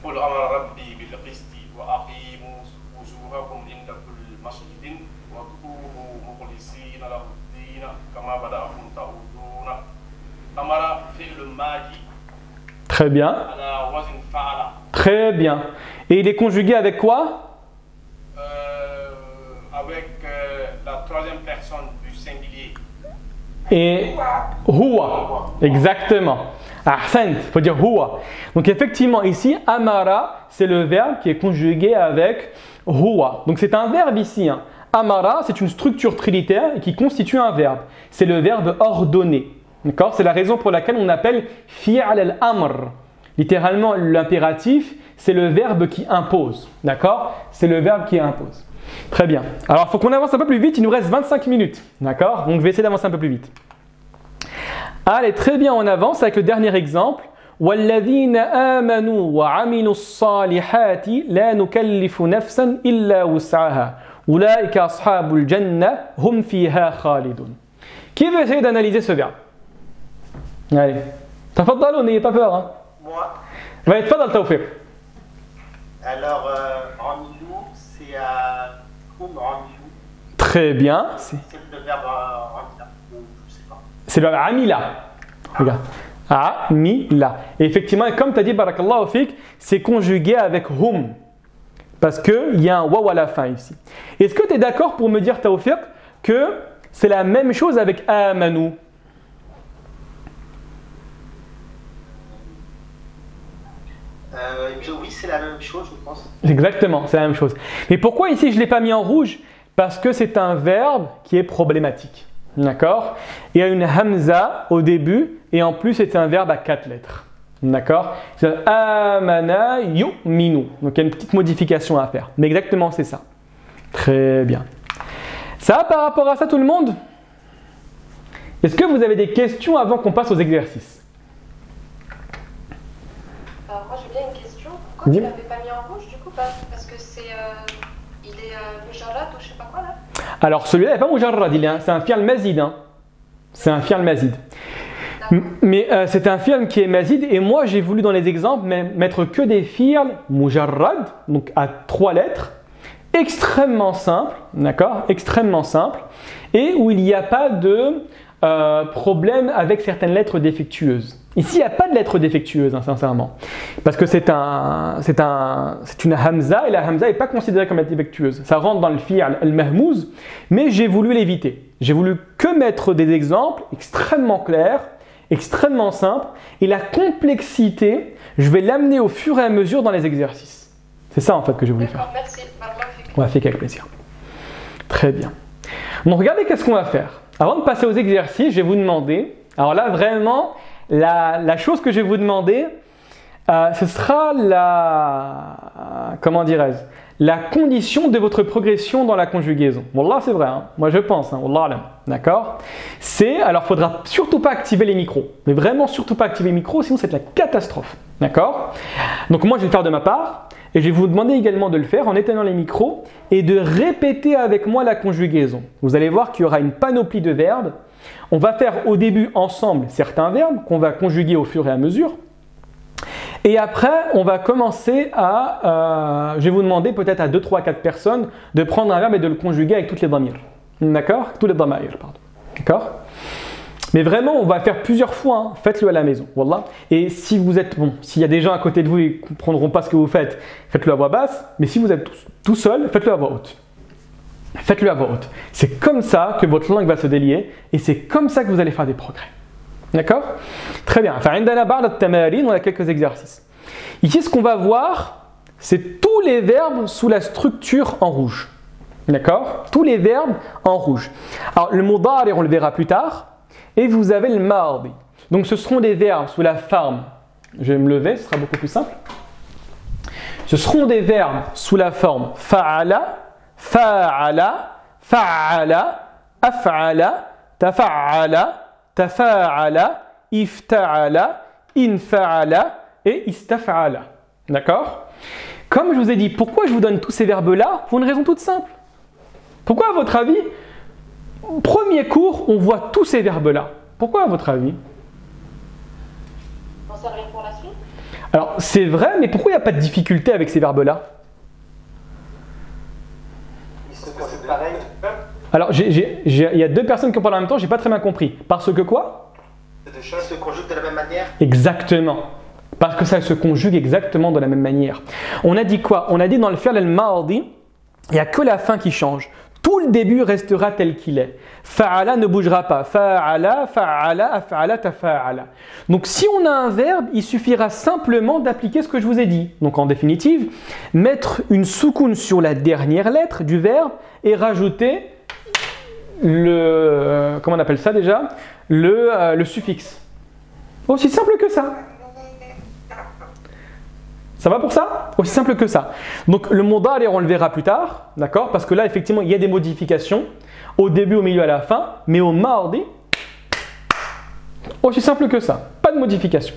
قل أمر ربي بالقسط وأقيموا وجوهكم عند كل مسجد وادعوه مخلصين له الدين كما بدأكم تعودون. أمر فعل ماضي. Très bien. على وزن فعل. Très bien. Et il est conjugué avec quoi? Avec la troisième personne du singulier. Et huwa. Exactement. Ahsant, il faut dire huwa. Donc effectivement ici, amara, c'est le verbe qui est conjugué avec huwa. Donc c'est un verbe ici. Hein. Amara, c'est une structure trilitère qui constitue un verbe. C'est le verbe ordonné. D'accord? C'est la raison pour laquelle on appelle fi'al al-amr. Littéralement, l'impératif, c'est le verbe qui impose. D'accord? C'est le verbe qui impose. Très bien. Alors, il faut qu'on avance un peu plus vite. Il nous reste 25 minutes. D'accord? Donc, je vais essayer d'avancer un peu plus vite. Allez, très bien, on avance avec le dernier exemple. وَالَّذِينَ آمَنُوا وَعَمِلُوا الصَّالِحَاتِ لَا نُكَلِّفُ نَفْسًا إِلَّا وُسْعَهَا أُولَٰئِكَ أَصْحَابُ الْجَنَّةِ هُمْ فِيهَا خَالِدُونَ. Qui veut essayer d'analyser ce verbe? Allez. Tafaddalou, n'ayez pas peur. Hein. Moi. Va tfaddal Tawfiq. Alors, Amilou, c'est Amilou. Très bien. C'est le verbe Amila. Je sais pas. C'est le verbe Amila. Regarde. Amila. Et effectivement, comme tu as dit, Barakallahu Fik, c'est conjugué avec hum. Parce qu'il y a un waw à la fin ici. Est-ce que tu es d'accord pour me dire, Tawfiq, que c'est la même chose avec Amanu? Oui, c'est la même chose, je pense. Exactement, c'est la même chose. Mais pourquoi ici je ne l'ai pas mis en rouge? Parce que c'est un verbe qui est problématique. D'accord? Il y a une hamza au début et en plus c'est un verbe à 4 lettres. D'accord? C'est amana yu'minu. Donc il y a une petite modification à faire. Mais exactement c'est ça. Très bien. Ça va par rapport à ça tout le monde? Est-ce que vous avez des questions avant qu'on passe aux exercices? Alors moi j'ai bien une question. Pourquoi tu l'avais pas mis en rouge du coup? Parce que c'est il est mujarrad ou je sais pas quoi là. Alors celui-là n'est pas mujarrad, c'est un fi'l mazid. Hein. C'est un fi'l mazid. Mais c'est un fi'l qui est mazid et moi j'ai voulu dans les exemples mettre que des fi'l mujarrad, donc à 3 lettres, extrêmement simples, d'accord? Extrêmement simples, et où il n'y a pas de problème avec certaines lettres défectueuses. Ici, il n'y a pas de lettres défectueuses, hein, sincèrement. Parce que c'est une hamza et la hamza n'est pas considérée comme défectueuse. Ça rentre dans le fi'l al-mahmouz, mais j'ai voulu l'éviter. J'ai voulu que mettre des exemples extrêmement clairs, extrêmement simples, et la complexité, je vais l'amener au fur et à mesure dans les exercices. C'est ça en fait que j'ai voulu faire. D'accord, merci. On va faire avec plaisir. Très bien. Donc regardez qu'est-ce qu'on va faire. Avant de passer aux exercices, je vais vous demander, alors là vraiment, la chose que je vais vous demander, ce sera comment dirais-je, la condition de votre progression dans la conjugaison. Wallah, c'est vrai, hein. Moi je pense, hein. Wallah alam. D'accord? Alors il ne faudra surtout pas activer les micros, mais vraiment surtout pas activer les micros, sinon c'est la catastrophe. D'accord? Donc moi je vais le faire de ma part, et je vais vous demander également de le faire en éteignant les micros et de répéter avec moi la conjugaison. Vous allez voir qu'il y aura une panoplie de verbes. On va faire au début ensemble certains verbes qu'on va conjuguer au fur et à mesure. Et après, on va commencer à... je vais vous demander peut-être à 2, 3, 4 personnes de prendre un verbe et de le conjuguer avec toutes les dhamir. D'accord? Tous les dhamir, pardon. D'accord? Mais vraiment, on va faire plusieurs fois. Hein. Faites-le à la maison. Wallah. Et si vous êtes... Bon, s'il y a des gens à côté de vous et qui ne comprendront pas ce que vous faites, faites-le à voix basse. Mais si vous êtes tout seul, faites-le à voix haute. Faites-le à voix haute. C'est comme ça que votre langue va se délier et c'est comme ça que vous allez faire des progrès. D'accord? Très bien. Enfin, on a quelques exercices. Ici, ce qu'on va voir, c'est tous les verbes sous la structure en rouge. D'accord? Tous les verbes en rouge. Alors, le mudari, on le verra plus tard. Et vous avez le mardi. Donc, ce seront des verbes sous la forme. Je vais me lever, ce sera beaucoup plus simple. Ce seront des verbes sous la forme fa'ala, fa'ala, fa'ala, af'ala, tafa'ala, tafa'ala, ifta'ala, infa'ala et istaf'ala. D'accord? Comme je vous ai dit, pourquoi je vous donne tous ces verbes-là? Pour une raison toute simple. Pourquoi, à votre avis, au premier cours, on voit tous ces verbes-là? Pourquoi, à votre avis? On s'en servir pour la suite? Alors, c'est vrai, mais pourquoi il n'y a pas de difficulté avec ces verbes-là? C'est pareil. Alors, il y a 2 personnes qui en parlent en même temps, j'ai pas très bien compris. Parce que quoi? Ces deux choses se conjuguent de la même manière. Exactement. Parce que ça se conjugue exactement de la même manière. On a dit quoi? On a dit dans le fi'l al-madi, il n'y a que la fin qui change. Tout le début restera tel qu'il est. Fa'ala ne bougera pas. Fa'ala, fa'ala, af'ala, tafa'ala. Donc si on a un verbe, il suffira simplement d'appliquer ce que je vous ai dit. Donc en définitive, mettre une soukoun sur la dernière lettre du verbe et rajouter le... comment on appelle ça déjà? Le suffixe. Aussi simple que ça. Ça va pour ça? Aussi simple que ça. Donc le mudari, on le verra plus tard, d'accord? Parce que là, effectivement, il y a des modifications au début, au milieu, à la fin. Mais au mardi, aussi simple que ça. Pas de modification.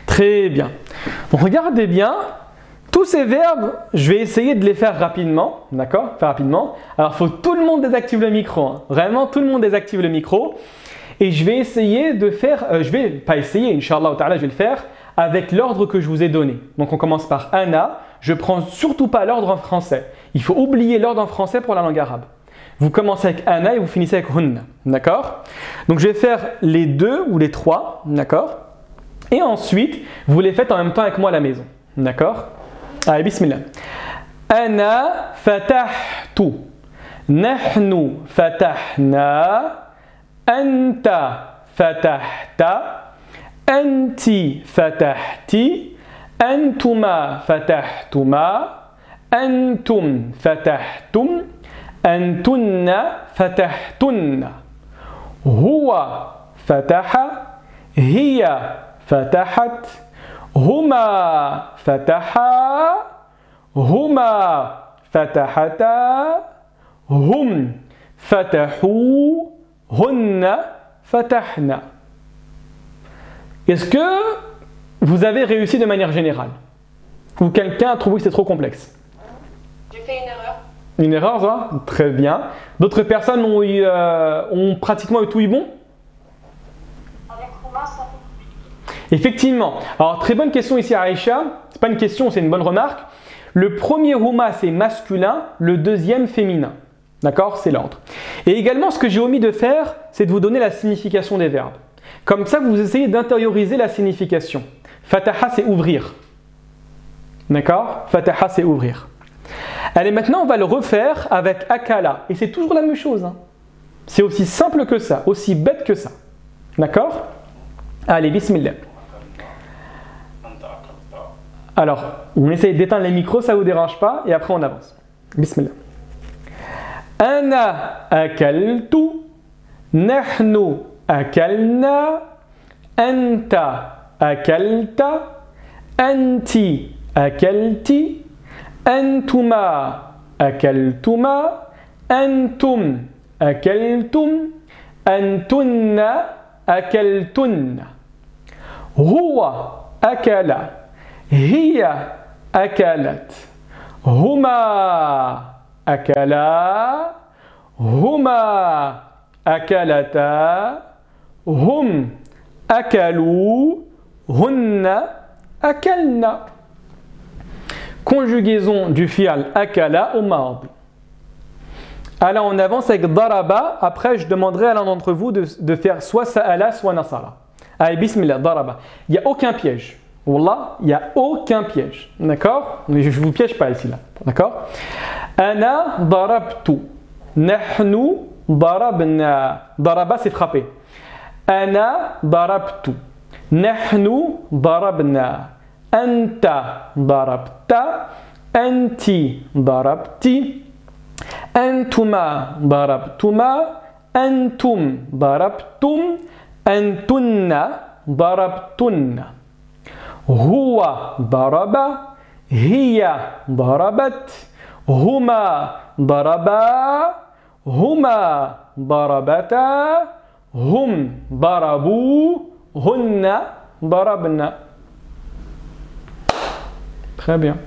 Très bien. Bon, regardez bien. Tous ces verbes, je vais essayer de les faire rapidement, d'accord? Faire rapidement. Alors, il faut que tout le monde désactive le micro. Hein. Vraiment, tout le monde désactive le micro. Et je vais essayer de faire, je vais pas essayer, Inch'Allah ta'ala, je vais le faire avec l'ordre que je vous ai donné. Donc on commence par ana, je ne prends surtout pas l'ordre en français. Il faut oublier l'ordre en français pour la langue arabe. Vous commencez avec ana et vous finissez avec hunna, d'accord? Donc je vais faire les deux ou les trois, d'accord? Et ensuite, vous les faites en même temps avec moi à la maison, d'accord? Allez, bismillah. Ana fatahtu, nahnu fatahna, anta fatahta, أنتِ فتحتِ أنتما فتحتما أنتم فتحتم أنتن فتحتن هو فتح هي فتحت هما فتحا هما فتحتا هم فتحوا هن فتحنا. Est-ce que vous avez réussi de manière générale? Ou quelqu'un a trouvé que c'est trop complexe? J'ai fait une erreur. Une erreur, ça? Très bien. D'autres personnes ont pratiquement eu tout bon? Avec Romain, ça. Effectivement. Alors, très bonne question ici à Aïcha. Ce n'est pas une question, c'est une bonne remarque. Le premier Rouma, c'est masculin. Le deuxième, féminin. D'accord? C'est l'ordre. Et également, ce que j'ai omis de faire, c'est de vous donner la signification des verbes. Comme ça, vous essayez d'intérioriser la signification. Fataha, c'est ouvrir. D'accord? Fataha, c'est ouvrir. Allez, maintenant, on va le refaire avec akala. Et c'est toujours la même chose. Hein. C'est aussi simple que ça, aussi bête que ça. D'accord? Allez, bismillah. Alors, on essaye d'éteindre les micros, ça ne vous dérange pas, et après on avance. Bismillah. Ana akaltu, nahnu akalna, anta akalta, anti akalti, antuma akaltuma, antum akaltum, antunna akaltunna. Huwa akala, hiya akalat, huma akala, huma akalata, hum akalu, hunna akalna. Conjugaison du fi'al akala au mardi. Alors on avance avec daraba. Après je demanderai à l'un d'entre vous de faire soit sa'ala soit nasara. Allez, bismillah, daraba. Il n'y a aucun piège. Wallah, il n'y a aucun piège. D'accord? Je ne vous piège pas ici là. D'accord? Ana darabtu. Nahnu darabna. Daraba, c'est frapper. Ana darabtu. Nahnu darabna. Anta darabta. Anti darabti. Antuma darabtuma. Antum darabtum. Antunna darabtunna. Huwa daraba. Hiya darabat. Huma daraba. Huma darabata. Hum darabu. Hunna darabna. Très bien.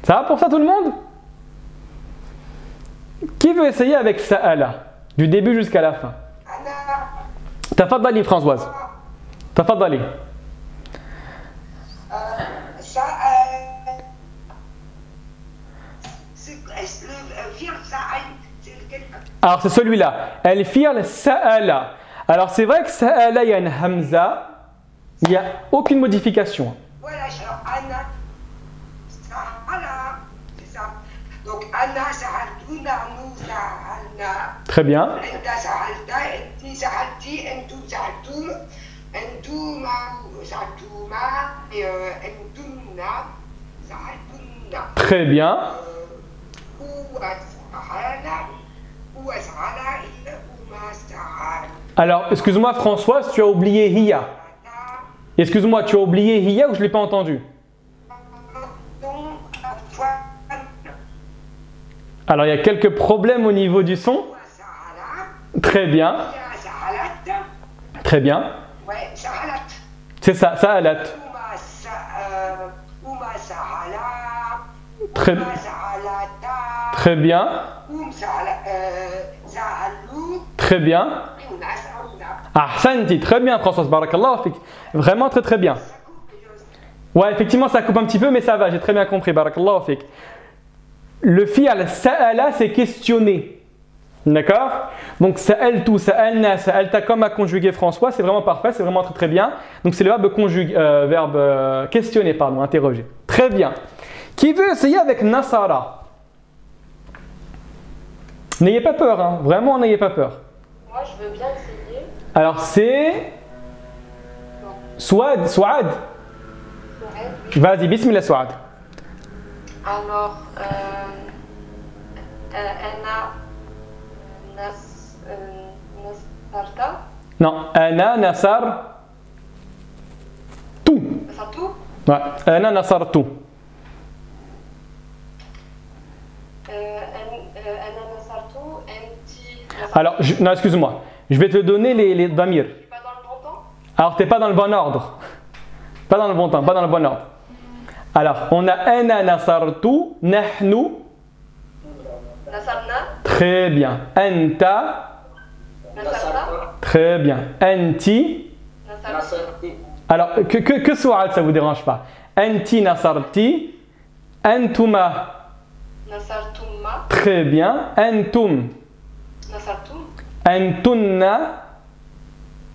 Ça va pour ça tout le monde? Qui veut essayer avec sa'ala du début jusqu'à la fin? Tafaddali Françoise. Tafaddali. Alors c'est celui-là. El fi'l sa'ala. Alors c'est vrai que sa'ala il y a une hamza. Il n'y a aucune modification. Voilà, alors Anna, Sahala, c'est ça. Donc Anna, Sahaltu, Nahnu, Sahalna. Très bien. Enta, Sahalta, Enti, Sahalti, Entum, Sahaltum, Entuma, Sahaltuma, et Entumna, Sahaltunna. Très bien. Uwa, Sahala, Uwa, Sahala, et Uma, Sahal. Alors, excuse-moi Françoise, tu as oublié hiya. Excuse-moi, tu as oublié hiya ou je ne l'ai pas entendu? Alors, il y a quelques problèmes au niveau du son. Très bien. Très bien. C'est ça, sahalat. Très bien. Très bien. Ah, Santi, très bien Françoise, barakallah fik. Vraiment très très bien. Ouais, effectivement ça coupe un petit peu mais ça va, j'ai très bien compris, barakallah fik. Le fi'al sa'ala c'est questionner. D'accord? Donc sa'altu, sa'alna, sa'alta comme a conjugué François, c'est vraiment parfait, c'est vraiment très très bien. Donc c'est le verbe questionner, pardon, interroger. Très bien. Qui veut essayer avec Nasara? N'ayez pas peur, hein. Vraiment n'ayez pas peur. Moi je veux bien essayer. Alors c'est Souad. Ouais, oui. Vas-y, bismillah Souad. Alors, Anna Nasarta. Non, Ana Nasar tout. Nasartu. Ouais, Ana Nasar tout. Anna Nasartu. Enti. Alors, non, excuse-moi. Je vais te donner les damir. Je suis pas dans le bon temps. Alors, tu n'es pas dans le bon ordre. Pas dans le bon temps, pas dans le bon ordre. Alors, on a Ana Nasartu, Nahnu. Nasarna. Très bien. Anta. Nasarta. Très bien. Anti. Nasarti. Alors, que Souad, ça ne vous dérange pas. Anti Nasarti. Antuma. Nasartumma. Très bien. Antum. Nasartum. Antunna.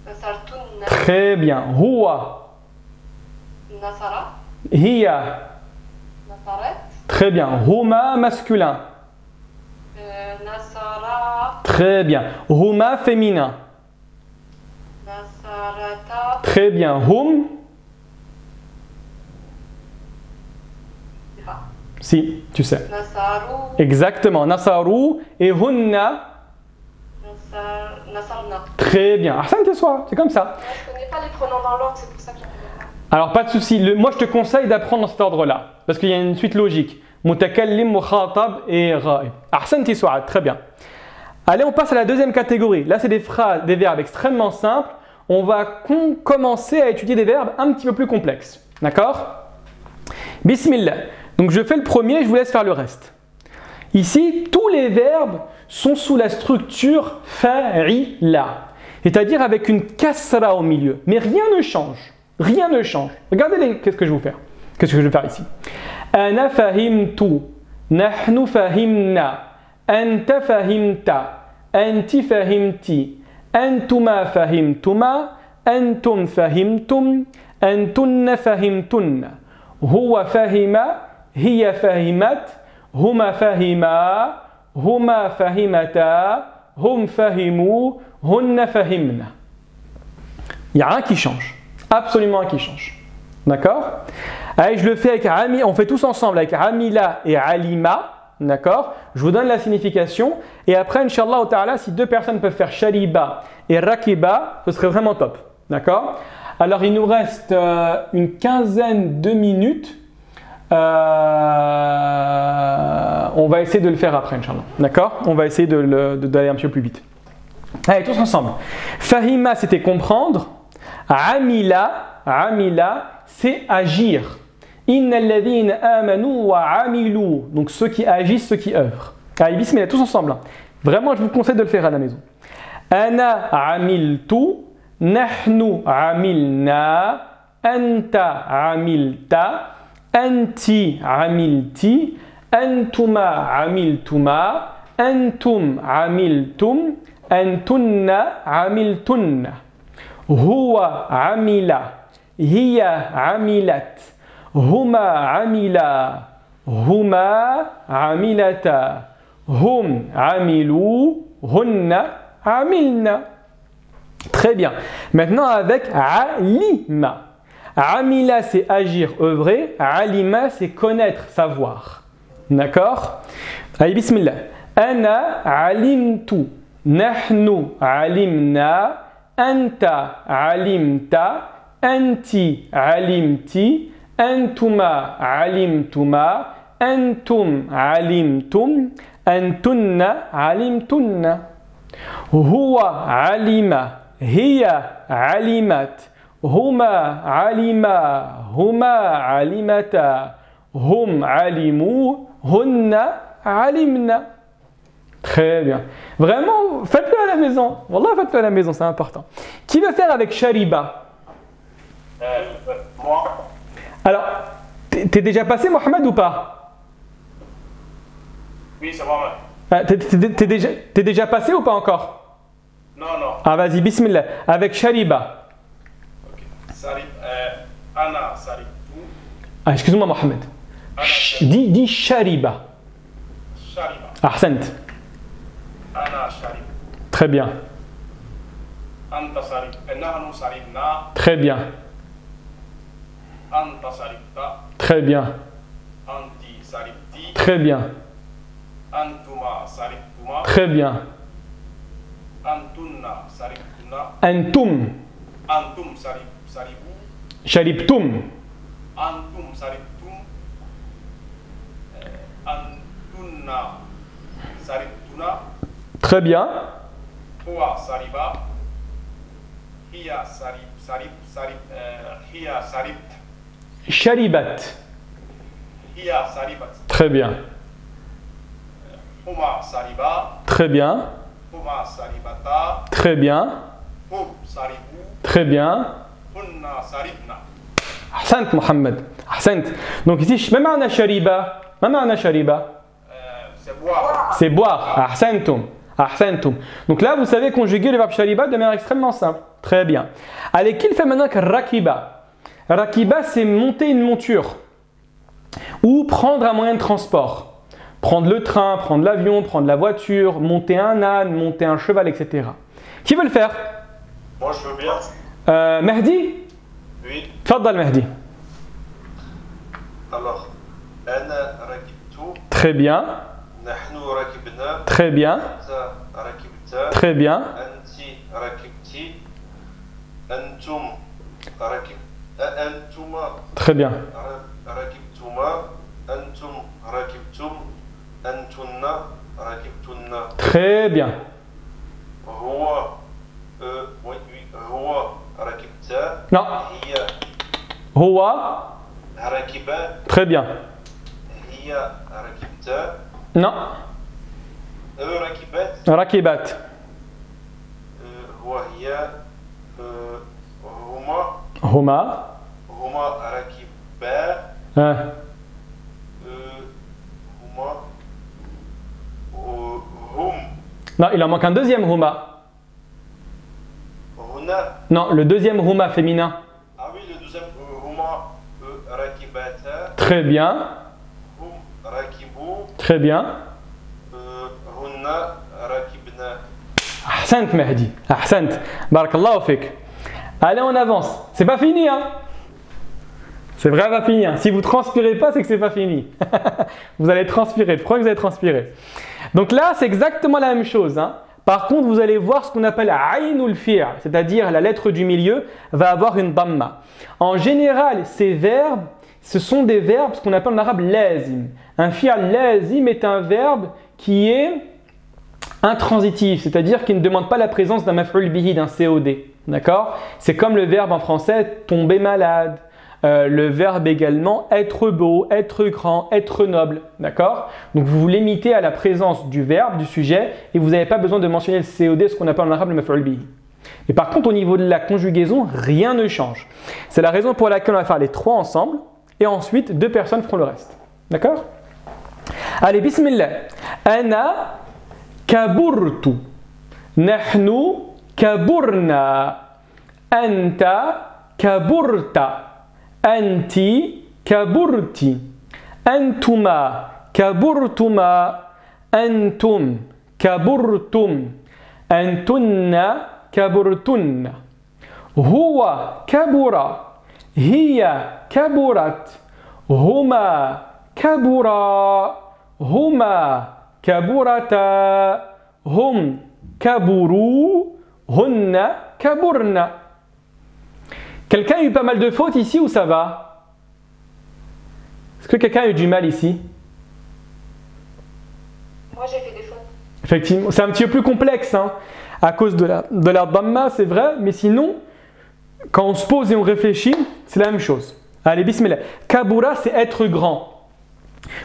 Nasartunna. Très bien. Huwa. Nasara. Hiya. Nasaret. Très bien. Huma masculin. Nasara. Très bien. Huma féminin. Nasarata. Très bien. Hum. C'est pas. Si, tu sais. Nasaru. Exactement. Nasaru et hunna. Nasarna. Très bien. Ahsan Tessoa, c'est comme ça. Moi, je connais pas les pronoms dans l'ordre, c'est pour ça que j'arrive pas. Alors, pas de souci. Moi, je te conseille d'apprendre dans cet ordre-là. Parce qu'il y a une suite logique. Mutakallim, mukhatab et ghaib. Ahsan Tessoa, très bien. Allez, on passe à la deuxième catégorie. Là, c'est des phrases, des verbes extrêmement simples. On va commencer à étudier des verbes un petit peu plus complexes. D'accord? Bismillah. Donc, je fais le premier, je vous laisse faire le reste. Ici, tous les verbes sont sous la structure fa'ila, c'est-à-dire avec une kasra au milieu. Mais rien ne change. Rien ne change. Regardez qu'est-ce que je vais vous faire. Qu'est-ce que je vais faire ici? Ana fahimtu, nahnu fahimna, anta fahimta, anti fahimti, antuma fahimtuma, antum fahimtum, antunna fahimtunna, huwa fahima, hiya fahimat, huma fahima, huma fahimata, hum fahimu, hunna fahimna. Il n'y a rien qui change. Absolument rien qui change. D'accord? Allez, je le fais avec Ami, on fait tous ensemble avec Amila et Alima. D'accord? Je vous donne la signification. Et après, Inch'Allah ta'ala, si deux personnes peuvent faire Shariba et Rakiba, ce serait vraiment top. D'accord? Alors, il nous reste une quinzaine de minutes. On va essayer de le faire après, Inch'Allah. D'accord? On va essayer d'aller un petit peu plus vite. Allez, tous ensemble. Fahima, c'était comprendre. Amila, c'est agir. Innal ladhina amanu wa amilu. Donc ceux qui agissent, ceux qui œuvrent. Allez, bismillah, tous ensemble. Vraiment, je vous conseille de le faire à la maison. Ana amiltu, nahnu amilna, anta amilta, anti amilti, antuma amiltuma, antum amiltum, antunna amiltunna. Huwa amila, hiya amilat, huma amila, huma amilata, hum amilu, hunna amilna. Très bien. Maintenant avec alima. Amila c'est agir, œuvrer. Alima c'est connaître, savoir. D'accord? Allez, bismillah. Ana alimtu. Nahnu alimna. Anta alimta. Anti alimti. Antuma alimtuma. Antum alimtum. Antunna alimtunna. Huwa alima. Hiya alimat. Huma alima. Huma alimata. Hum alimu. Hunna alimna. Très bien. Vraiment, faites-le à la maison. Wallah, faites-le à la maison, c'est important. Qui veut faire avec shariba? Moi. Alors, t'es déjà passé, Mohamed, ou pas? Oui, c'est moi-même. T'es déjà passé ou pas encore? Non, non. Ah, vas-y, bismillah. Avec shariba. Ok. Sarib, Anna saribtu. Ah, excuse-moi, Mohamed. Dis shariba. Shariba. Ahsant. Anna sharib. Très bien. Anta sarib. Nahnu saribna. Très bien. Anta saribta. Très bien. Anti saribti. Très bien. Antuma saribtuma. Très bien. Antunna saribtuna. Antum. Antum saribu. Sharibtum. Antum saribtum. Antunna saribtuna. Très bien. Huwa sariba. Hiya hiya saribt. Sharibat. Hiya saribat. Très bien. Huma sariba. Très bien. Huma saribata. Très bien. Hum saribu. Très bien. Hunna saribna. Ahsant, Mohamed. Ahsant. Donc ici, même un shariba. Même un shariba. C'est boire. C'est boire. Ahsantum. Ahsantum. Donc là, vous savez conjuguer le verbe shariba de manière extrêmement simple. Très bien. Allez, qui le fait maintenant que rakiba? Rakiba, c'est monter une monture ou prendre un moyen de transport. Prendre le train, prendre l'avion, prendre la voiture, monter un âne, monter un cheval, etc. Qui veut le faire? Moi, je veux bien. Mehdi? Oui. Tfaddal, Mehdi. Alors, Ana rakibtu. Très bien. Nahnu rakibna. Très bien. Anta rakibta. Très bien. Anti rakibti. Antum Antuma Très bien. rakibtuma. Antum rakibtum. Antunna rakibtunna. Très bien. Huwa oui, huwa rakibta. Non. Hiya Huwa. rakiba. Très bien. Hiya rakibta. Non. Rakibat. Rakibat. Huwa hiya huma. Huma. Huma rakiba. Hein. Huma. Hum. Non, il en manque un deuxième huma. Huna. Non, le deuxième huma féminin. Ah oui, le deuxième huma rakibata. Très bien. Hum rakibu. Très bien. Hunna rakibna. Ahsant, Mehdi. Ahsant. Barakallahu fik. Allez, on avance. C'est pas fini, hein? C'est vrai, pas fini. Hein. Si vous transpirez pas, c'est que c'est pas fini. Vous allez transpirer. Je crois que vous allez transpirer. Donc là, c'est exactement la même chose. Hein. Par contre, vous allez voir ce qu'on appelle Aynul fi'l, c'est-à-dire la lettre du milieu va avoir une damma. En général, ces verbes, ce sont des verbes, ce qu'on appelle en arabe lazim. Un fi'l lazim est un verbe qui est intransitif, c'est-à-dire qui ne demande pas la présence d'un maf'ul bihi, d'un COD. D'accord? C'est comme le verbe en français tomber malade. Le verbe également être beau, être grand, être noble, d'accord? Donc vous vous limitez à la présence du verbe, du sujet, et vous n'avez pas besoin de mentionner le COD, ce qu'on appelle en arabe le maf'ul bihi. Et par contre, au niveau de la conjugaison, rien ne change. C'est la raison pour laquelle on va faire les trois ensemble, et ensuite deux personnes feront le reste, d'accord? Allez, bismillah. Ana kaburtu. Nahnu kaburna. Anta kaburta. Anti kaburti. Antuma kaburtuma. Antum kaburtum. Antunna kaburtunna. Huwa kabura. Hiya kaburat. Huma kabura. Huma kaburata. Hum kaburu. Hunna kaburna. Quelqu'un a eu pas mal de fautes ici ou ça va? Est-ce que quelqu'un a eu du mal ici? Moi j'ai fait des fautes. Effectivement, c'est un petit peu plus complexe hein, à cause de la dhamma, c'est vrai, mais sinon, quand on se pose et on réfléchit, c'est la même chose. Allez, bismillah. Kabura, c'est être grand.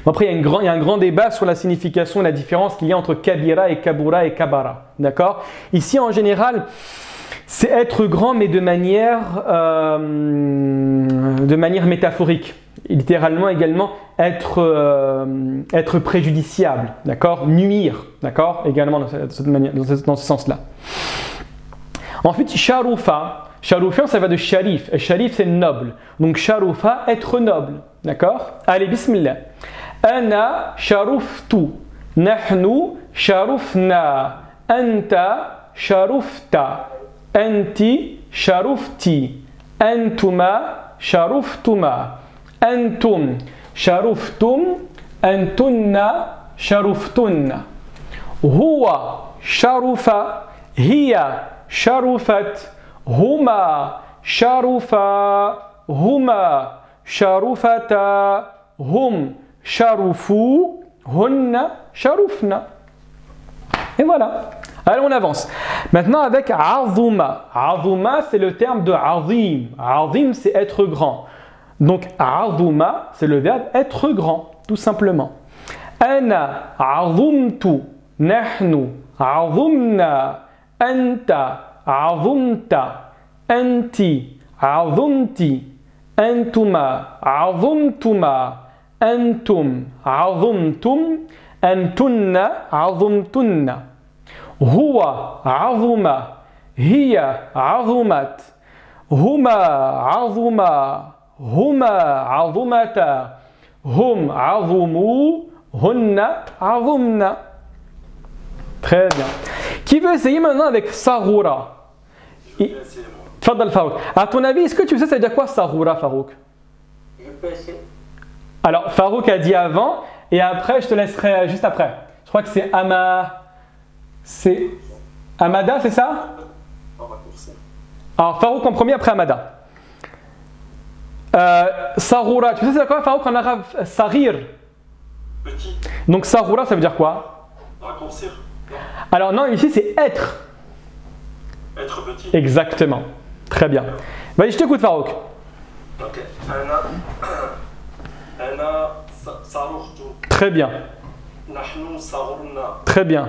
Bon, après, il y a un grand débat sur la signification et la différence qu'il y a entre kabira et kabura et kabara. D'accord? Ici, en général, c'est être grand, mais de manière métaphorique. Littéralement également être préjudiciable, d'accord, nuire, d'accord, également dans ce sens-là. Ensuite, sharufa, ça va de sharif, et sharif c'est noble, donc sharufa, être noble, d'accord. Allez, bismillah. Ana sharuftu, nahnu sharufna, anta sharufta, anti sharufti, antuma sharuftuma. Antum sharuftum, antunna sharuftunna. Huwa sharufa, hiya sharufat, huma sharufa, huma sharufata, hum sharufu, hunna sharufna. Et voilà. Allez, on avance. Maintenant avec azuma. Azuma, c'est le terme de azim. Azim, c'est être grand. Donc, azuma, c'est le verbe être grand, tout simplement. Ana azumtu, nahnu azumna, anta azumta, anti azumti, antuma azumtuma, antum azumtum, antunna azumtunna. Huwa azuma, hiya azumat, huma azuma. Huma azumata, hum azumu, hunna azumna. Très bien. Qui veut essayer maintenant avec sarura? Tfadal Farouk. À ton avis, est-ce que tu sais ça veut dire quoi sarura, Farouk? Je peux essayer. Alors, Farouk a dit avant, et après, je te laisserai juste après. Je crois que c'est c'est Amada, c'est ça? Alors, Farouk en premier, après Amada. Sarura, tu sais c'est quoi Farouk en arabe? Sarir. Petit. Donc sarura ça veut dire quoi? Raccourcir. Non. Alors non, ici c'est être. Être petit. Exactement. Très bien. Vas-y, je t'écoute Farouk. Ok. Ana sarurtu. Très bien. Nahnu sarurna. Très bien.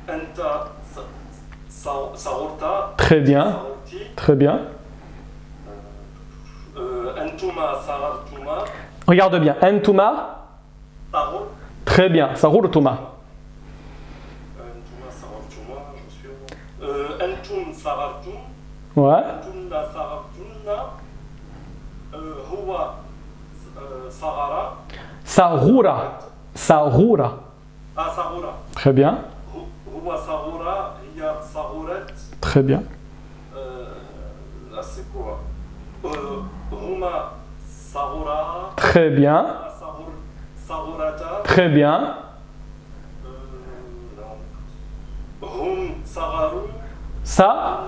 Anta sarurta. Très bien. Sarurti. Très bien. Antuma sarartuma. Regarde bien. Antuma. Sarur. Très bien. Sarurtuma. Antuma sarartuma. Je suis. Antum sarartum. Ouais. Antunna sarartunna. Huwa sarara. Sarura. Sarura. Ah, sarura. Très bien. Huwa sarura. Hiya sarurat. Très bien. Là, c'est quoi? Huma sarura. Très bien. Sarurata. Très bien. Hum sararu. Ça.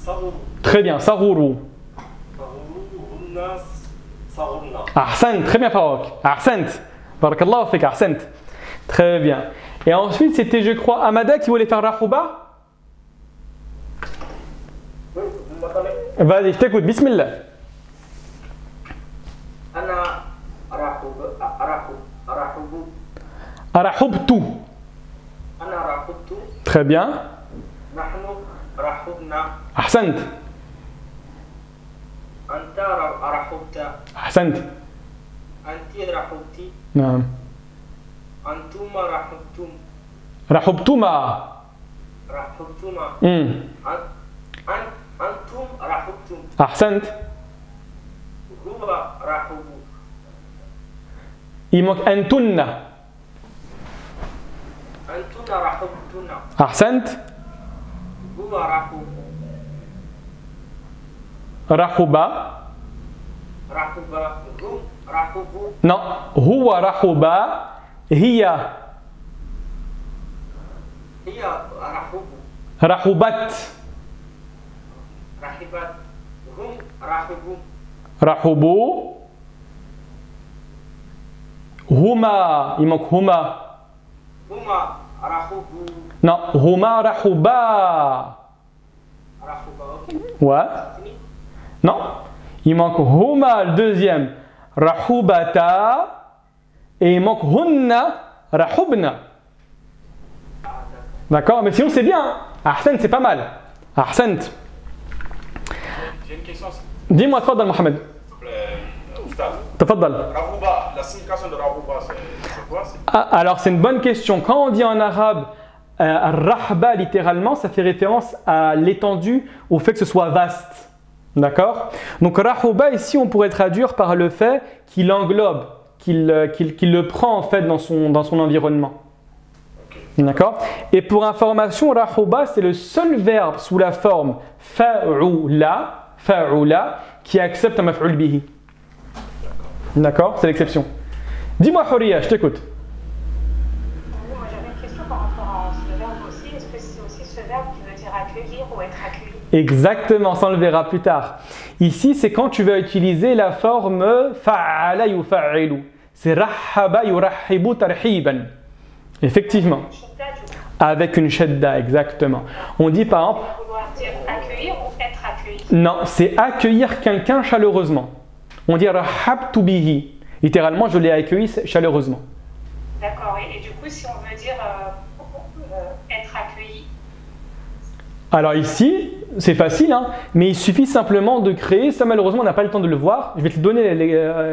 Saruru. Très bien. Saruru. Hunna sarurna. Ahsant. Très bien Farouk. Ahsant. Barakallahu fik. Ahsant. Très bien. Et ensuite, c'était, je crois, Amada qui voulait faire Rahouba. Oui, vous m'entendez? Vas-y, je t'écoute. Bismillah. Ana rahubu. Arahubtu. Ana rahubtu. Très bien. Nahnu rahubna. Ahsant. Anta rahubta. Ahsant. Anti rahubti. Naam. Antuma rahubtum. Rahubtuma. رحبتما أنتم رحبتم أحسنت. هو رحب Il manque أنتن. أنتن رحبتنا أحسنت. هو رحب رحبا. رحب هم رحبوا Non, هو رحبا. هي هي رحب رحبت. رحبت هم رحبوا رحبوا. هما. Il manque هما. هما رحبوا Non, هما رحبا. رحبا أوكي Ouais. Non. Il manque huma, le deuxième. Rahubata. Et il manque hunna, rahubna. D'accord? Mais sinon, c'est bien. Ahsan, c'est pas mal. Ahsan. J'ai une question. Dis-moi, tfaddal, Mohamed. Oustaz. Tfaddal. Rahouba, la signification de Rahouba, c'est quoi? Alors, c'est une bonne question. Quand on dit en arabe rahba, littéralement, ça fait référence à l'étendue, au fait que ce soit vaste. D'accord? Donc, rahouba, ici, on pourrait traduire par le fait qu'il englobe, qu'il le prend en fait dans son environnement. D'accord? Et pour information, rahouba, c'est le seul verbe sous la forme fa'ula qui accepte un maf'ul bihi. D'accord? C'est l'exception. Dis-moi, Horia, je t'écoute. Moi, j'avais une question par rapport à ce verbe aussi. Est-ce que c'est aussi ce verbe qui veut dire accueillir ou être accueilli? Exactement, ça on le verra plus tard. Ici, c'est quand tu vas utiliser la forme fa'ala yufa'ilu. C'est rahaba yurahibu tarhiban. Effectivement. Avec une shadda, exactement. On dit par exemple. Vouloir dire accueillir ou être accueilli? Non, c'est accueillir quelqu'un chaleureusement. On dit rahabtu bihi. Littéralement, je l'ai accueilli chaleureusement. D'accord. Et du coup, si on veut dire être accueilli? Alors ici, c'est facile, hein, mais il suffit simplement de créer. Ça, malheureusement, on n'a pas le temps de le voir. Je vais te donner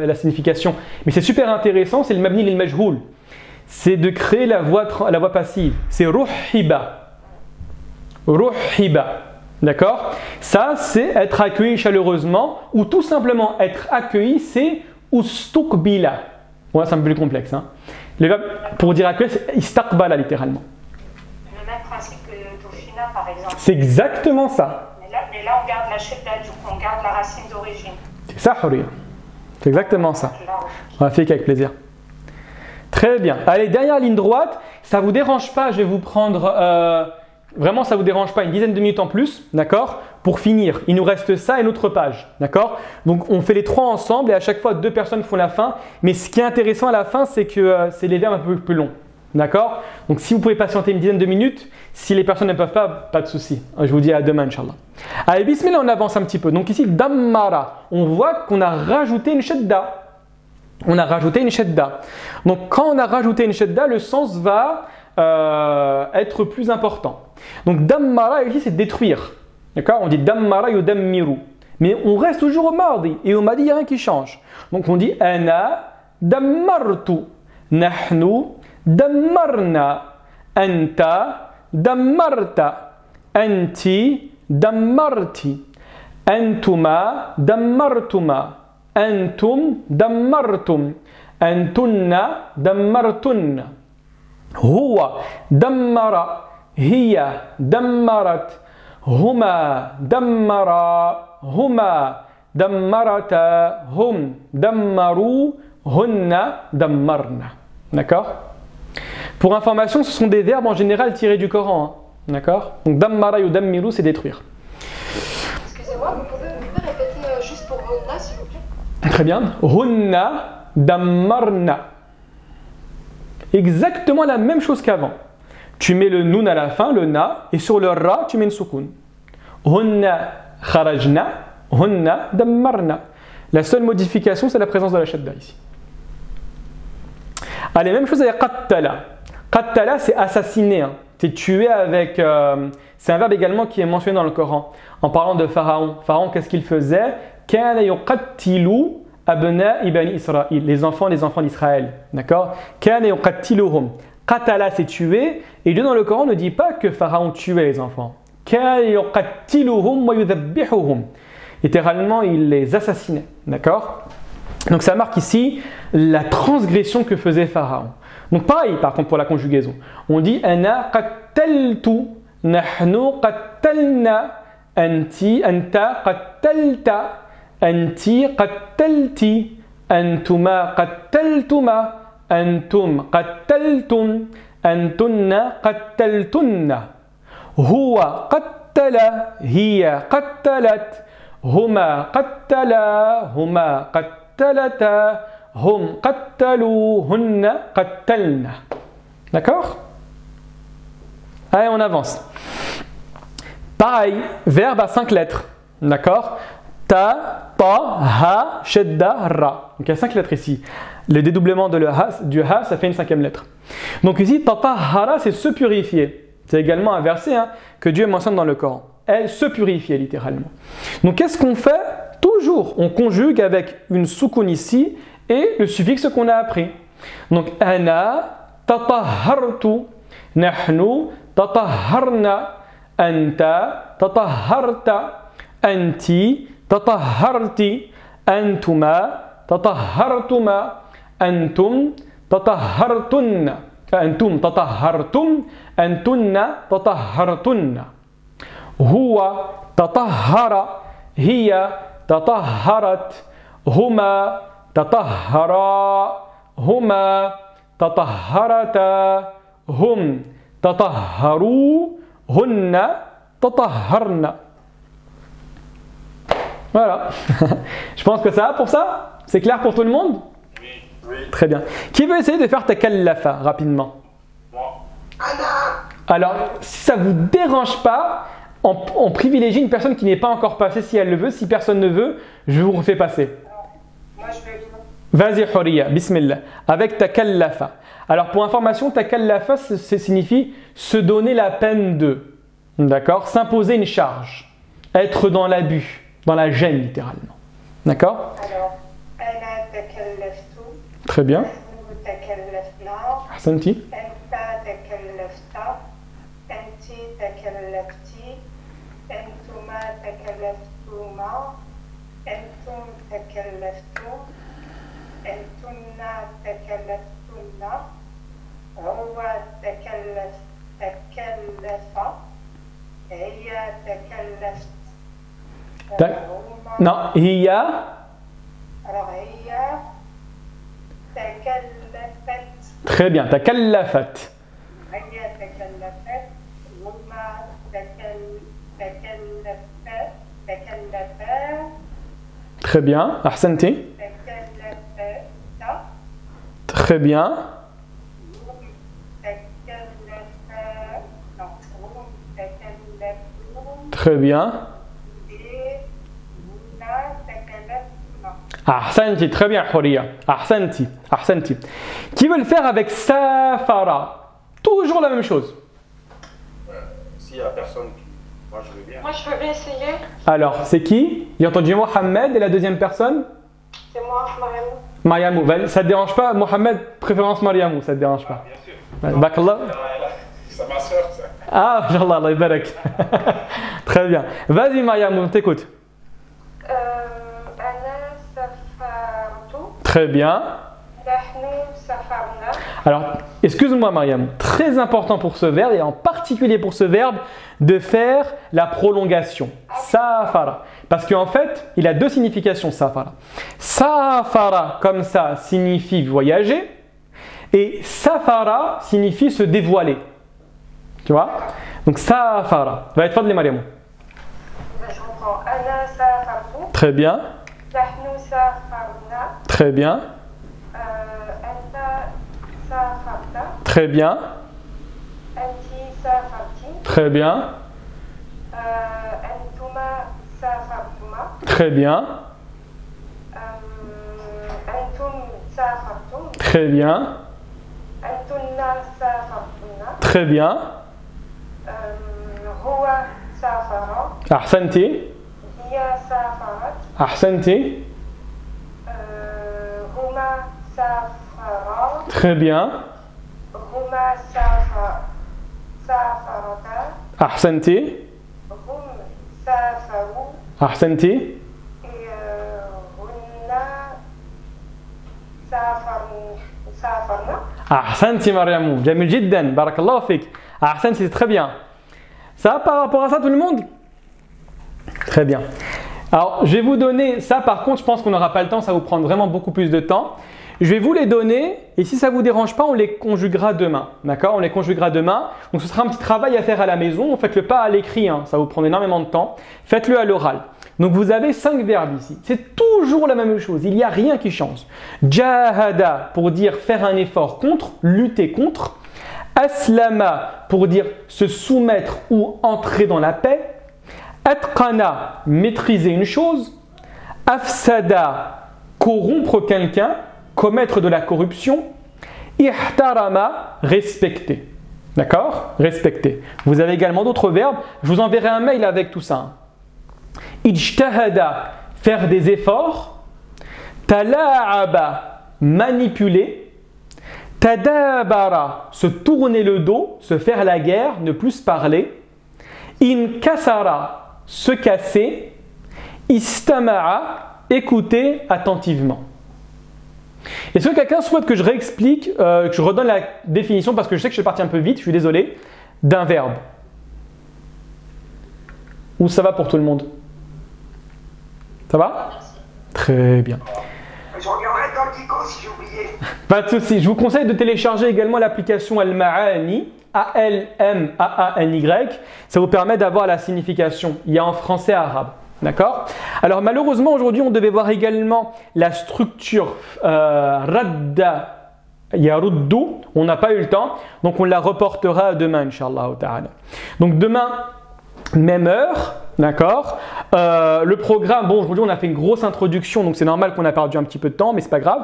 la signification. Mais c'est super intéressant, c'est le mabni lil majhoul. C'est de créer la voix passive. C'est ruhiba. Ruhiba. D'accord? Ça, c'est être accueilli chaleureusement, ou tout simplement être accueilli, c'est ustukbila. Ouais, c'est un peu plus complexe. Hein. Le verbe pour dire accueillir, c'est istaqbala littéralement. Le même principe que Tofina, par exemple. C'est exactement ça. Mais là, on garde la shedda, du coup, on garde la racine d'origine. C'est ça, Horia. C'est exactement ça. On va faire avec plaisir. Très bien. Allez, dernière ligne droite. Ça ne vous dérange pas, je vais vous prendre... vraiment, ça ne vous dérange pas, une dizaine de minutes en plus, d'accord? Pour finir, il nous reste ça et notre page, d'accord? Donc, on fait les trois ensemble et à chaque fois, deux personnes font la fin. Mais ce qui est intéressant à la fin, c'est que c'est les verbes un peu plus longs, d'accord? Donc, si vous pouvez patienter une dizaine de minutes, si les personnes ne peuvent pas de souci. Je vous dis à demain, Inch'Allah. Allez, bismillah, on avance un petit peu. Donc ici, dammara, on voit qu'on a rajouté une shadda. On a rajouté une shadda. Donc, quand on a rajouté une shadda, le sens va être plus important. Donc, dammara, ici, c'est détruire. D'accord? On dit dammara yudammiru. Mais on reste toujours au mardi. Et au mardi, il n'y a rien qui change. Donc, on dit ana dammartu. Nahnu dammarna. Anta dammarta. Anti dammarti. Antuma dammartuma. Antum dammartum. Antunna dammartunna. Huwa dammara. Hiya dammarat. Huma dammara. Huma dammarata. Hum dammaru. Hunna dammarna. D'accord? Pour information, ce sont des verbes en général tirés du Coran. Hein. D'accord? Donc dammara ou dammiru, c'est détruire. Excusez-moi, vous pouvez répéter juste pour Hunna, s'il vous plaît? Très bien. Hunna dammarna. Exactement la même chose qu'avant. Tu mets le nun à la fin, le na, et sur le ra, tu mets une soukoun. Hunna kharajna, hunna dammarna. La seule modification, c'est la présence de la shadda ici. Allez, même chose avec qattala. Qattala, c'est assassiner. Hein. C'est tuer avec... c'est un verbe également qui est mentionné dans le Coran. En parlant de Pharaon. Pharaon, qu'est-ce qu'il faisait? Kana yuqattilu abna'i bani Israël. Les enfants d'Israël. D'accord? Kana yuqattiluhum. qatala c'est tuer, et Dieu dans le Coran ne dit pas que Pharaon tuait les enfants. Kana yuqattiluhum wa yudhabbihuhum. Littéralement, il les assassinait. D'accord? Donc ça marque ici la transgression que faisait Pharaon. Donc pareil par contre pour la conjugaison. On dit ana qattaltu, nahnu qattalna, anti, anta qattalta, anti qattalti, antuma qattaltuma, antum qattaltum, antunna qattaltunna. Huwa qattala, hiya qattalat, huma qattala, huma qattalata, hum qattalu, hunna qattalna. D'accord? Allez, on avance. Pareil, verbe à 5 lettres. D'accord? Ta, ta, ha, shedda, ra. Donc il y a 5 lettres ici. Le dédoublement de du ha, ça fait une 5e lettre. Donc ici, tatahara, c'est se purifier. C'est également un verset que Dieu mentionne dans le Coran. Elle se purifiait littéralement. Donc qu'est-ce qu'on fait? Toujours, on conjugue avec une soukoun ici et le suffixe qu'on a appris. Donc ana tatahhartu, nahnu tatahharna, anta tatahharta, anti tatahharti, antuma tatahhartuma, antum tatahhartunna, antum tatahhartum, antunna tatahhartunna. Huwa tatahhara, hiya tatahharat, huma tatahhara, huma tatahharata, hum tatahharu, hunna tatahharna. Voilà. Je pense que ça va pour ça? C'est clair pour tout le monde? Oui. Très bien. Qui veut essayer de faire takallafa rapidement? Moi. Alors, si ça ne vous dérange pas, on privilégie une personne qui n'est pas encore passée si elle le veut. Si personne ne veut, je vous refais passer. Moi, je vais bien. Vas-y, Huriya, bismillah. Avec takallafa. Alors, pour information, takallafa, ça signifie se donner la peine de. D'accord? S'imposer une charge. Être dans l'abus, dans la gêne, littéralement. D'accord? Alors, ana takallaftu. Très bien. Nahnu takallafna. Ahsanti. Anta takallafta. Anti takallafti. Antuma takallaftuma. Antum takallaftum. Antunna takallaftunna. Huwa takallafa. Hiya takallaft. Non, hiya. Alors, hiya takallafat. Très bien, takallafat. هي تكلفت هما تكلفا Très bien, ahsanti. تكلفتا Très bien. هم تكلفا هم تكلفون Très bien. هنا تكلفنا. Ahsanti, très bien, Huriya. Ahsanti, ahsanti. Qui veut le faire avec safara? Toujours la même chose. S'il n'y a personne, moi je veux bien. Moi, je veux bien essayer. Alors, c'est qui? J'ai entendu Mohamed et la deuxième personne? C'est moi, Mariamou. Mariamou. Ça ne te dérange pas? Mohamed, préférence Mariamou, ça ne te dérange pas? Bien sûr. Bakallah. C'est ma soeur, ça. Ah, Inch'Allah, Allah yabarak. Très bien. Vas-y, Mariamou, on t'écoute. أنا سافرت. Très bien. نحن سافرنا. Alors, excuse-moi Mariam, très important pour ce verbe et en particulier pour ce verbe de faire la prolongation. Safara. Parce qu'en fait, il a deux significations safara. Safara, comme ça, signifie voyager et safara signifie se dévoiler. Tu vois? Donc safara. Va être fadli Mariam. Je reprends. أنا سافرت. Très bien. نحن سافرنا. Très bien. أنت سافرت. Très bien. أنت سافرتِ. Très bien. أنتما سافرتما. Très bien. أنتم سافرتم. Très bien. أنتن سافرتن. Très bien. هو سافر. Ahsanti. هي سافرت. Ahsanti. هما سافرا. Très bien. هما سافرتا أحسنتي هم سافروا أحسنتي هن سافرنا أحسنتي مريم جميل جدا بارك الله فيك أحسنتي c'est très bien ça par rapport à ça tout le monde très bien alors je vais vous donner ça par contre je pense qu'on n'aura pas le temps ça va vous prendre vraiment beaucoup plus de temps je vais vous les donner et si ça ne vous dérange pas on les conjuguera demain d'accord on les conjuguera demain donc ce sera un petit travail à faire à la maison faites-le pas à l'écrit hein, ça va vous prendre énormément de temps faites-le à l'oral. Donc vous avez 5 verbes ici. C'est toujours la même chose, il n'y a rien qui change. Jahada pour dire faire un effort contre, lutter contre. Aslama pour dire se soumettre ou entrer dans la paix. Atqana, maîtriser une chose. Afsada, corrompre quelqu'un, commettre de la corruption. Ihtarama, respecter. D'accord? Respecter. Vous avez également d'autres verbes. Je vous enverrai un mail avec tout ça. Ijtahada, faire des efforts. Tala'aba, manipuler. Tadabara, se tourner le dos, se faire la guerre, ne plus parler. Inkasara, se casser. Istama'a, écouter attentivement. Est-ce que quelqu'un souhaite que je réexplique, que je redonne la définition parce que je sais que je suis parti un peu vite, je suis désolé, d'un verbe? Ou ça va pour tout le monde? Ça va? Très bien. Je regarderai dans le dico si j'ai oublié. Pas de souci. Je vous conseille de télécharger également l'application Al-Ma'ani, A-L-M-A-A-N-Y. Ça vous permet d'avoir la signification. Il y a en français et arabe. D'accord? Alors malheureusement aujourd'hui on devait voir également la structure Radda Yaruddu. On n'a pas eu le temps. Donc on la reportera demain, Inch'Allah ta'ala. Donc demain, même heure. D'accord. Le programme, bon, aujourd'hui on a fait une grosse introduction, donc c'est normal qu'on a perdu un petit peu de temps, mais c'est pas grave.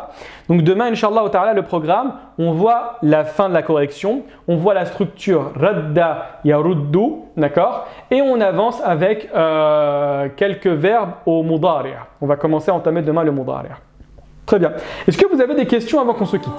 Donc demain, Inch'Allah ta'ala, le programme, on voit la fin de la correction, on voit la structure Radda Yaruddu, d'accord, et on avance avec quelques verbes au Mudari'. On va commencer à entamer demain le Mudari'. Très bien. Est-ce que vous avez des questions avant qu'on se quitte?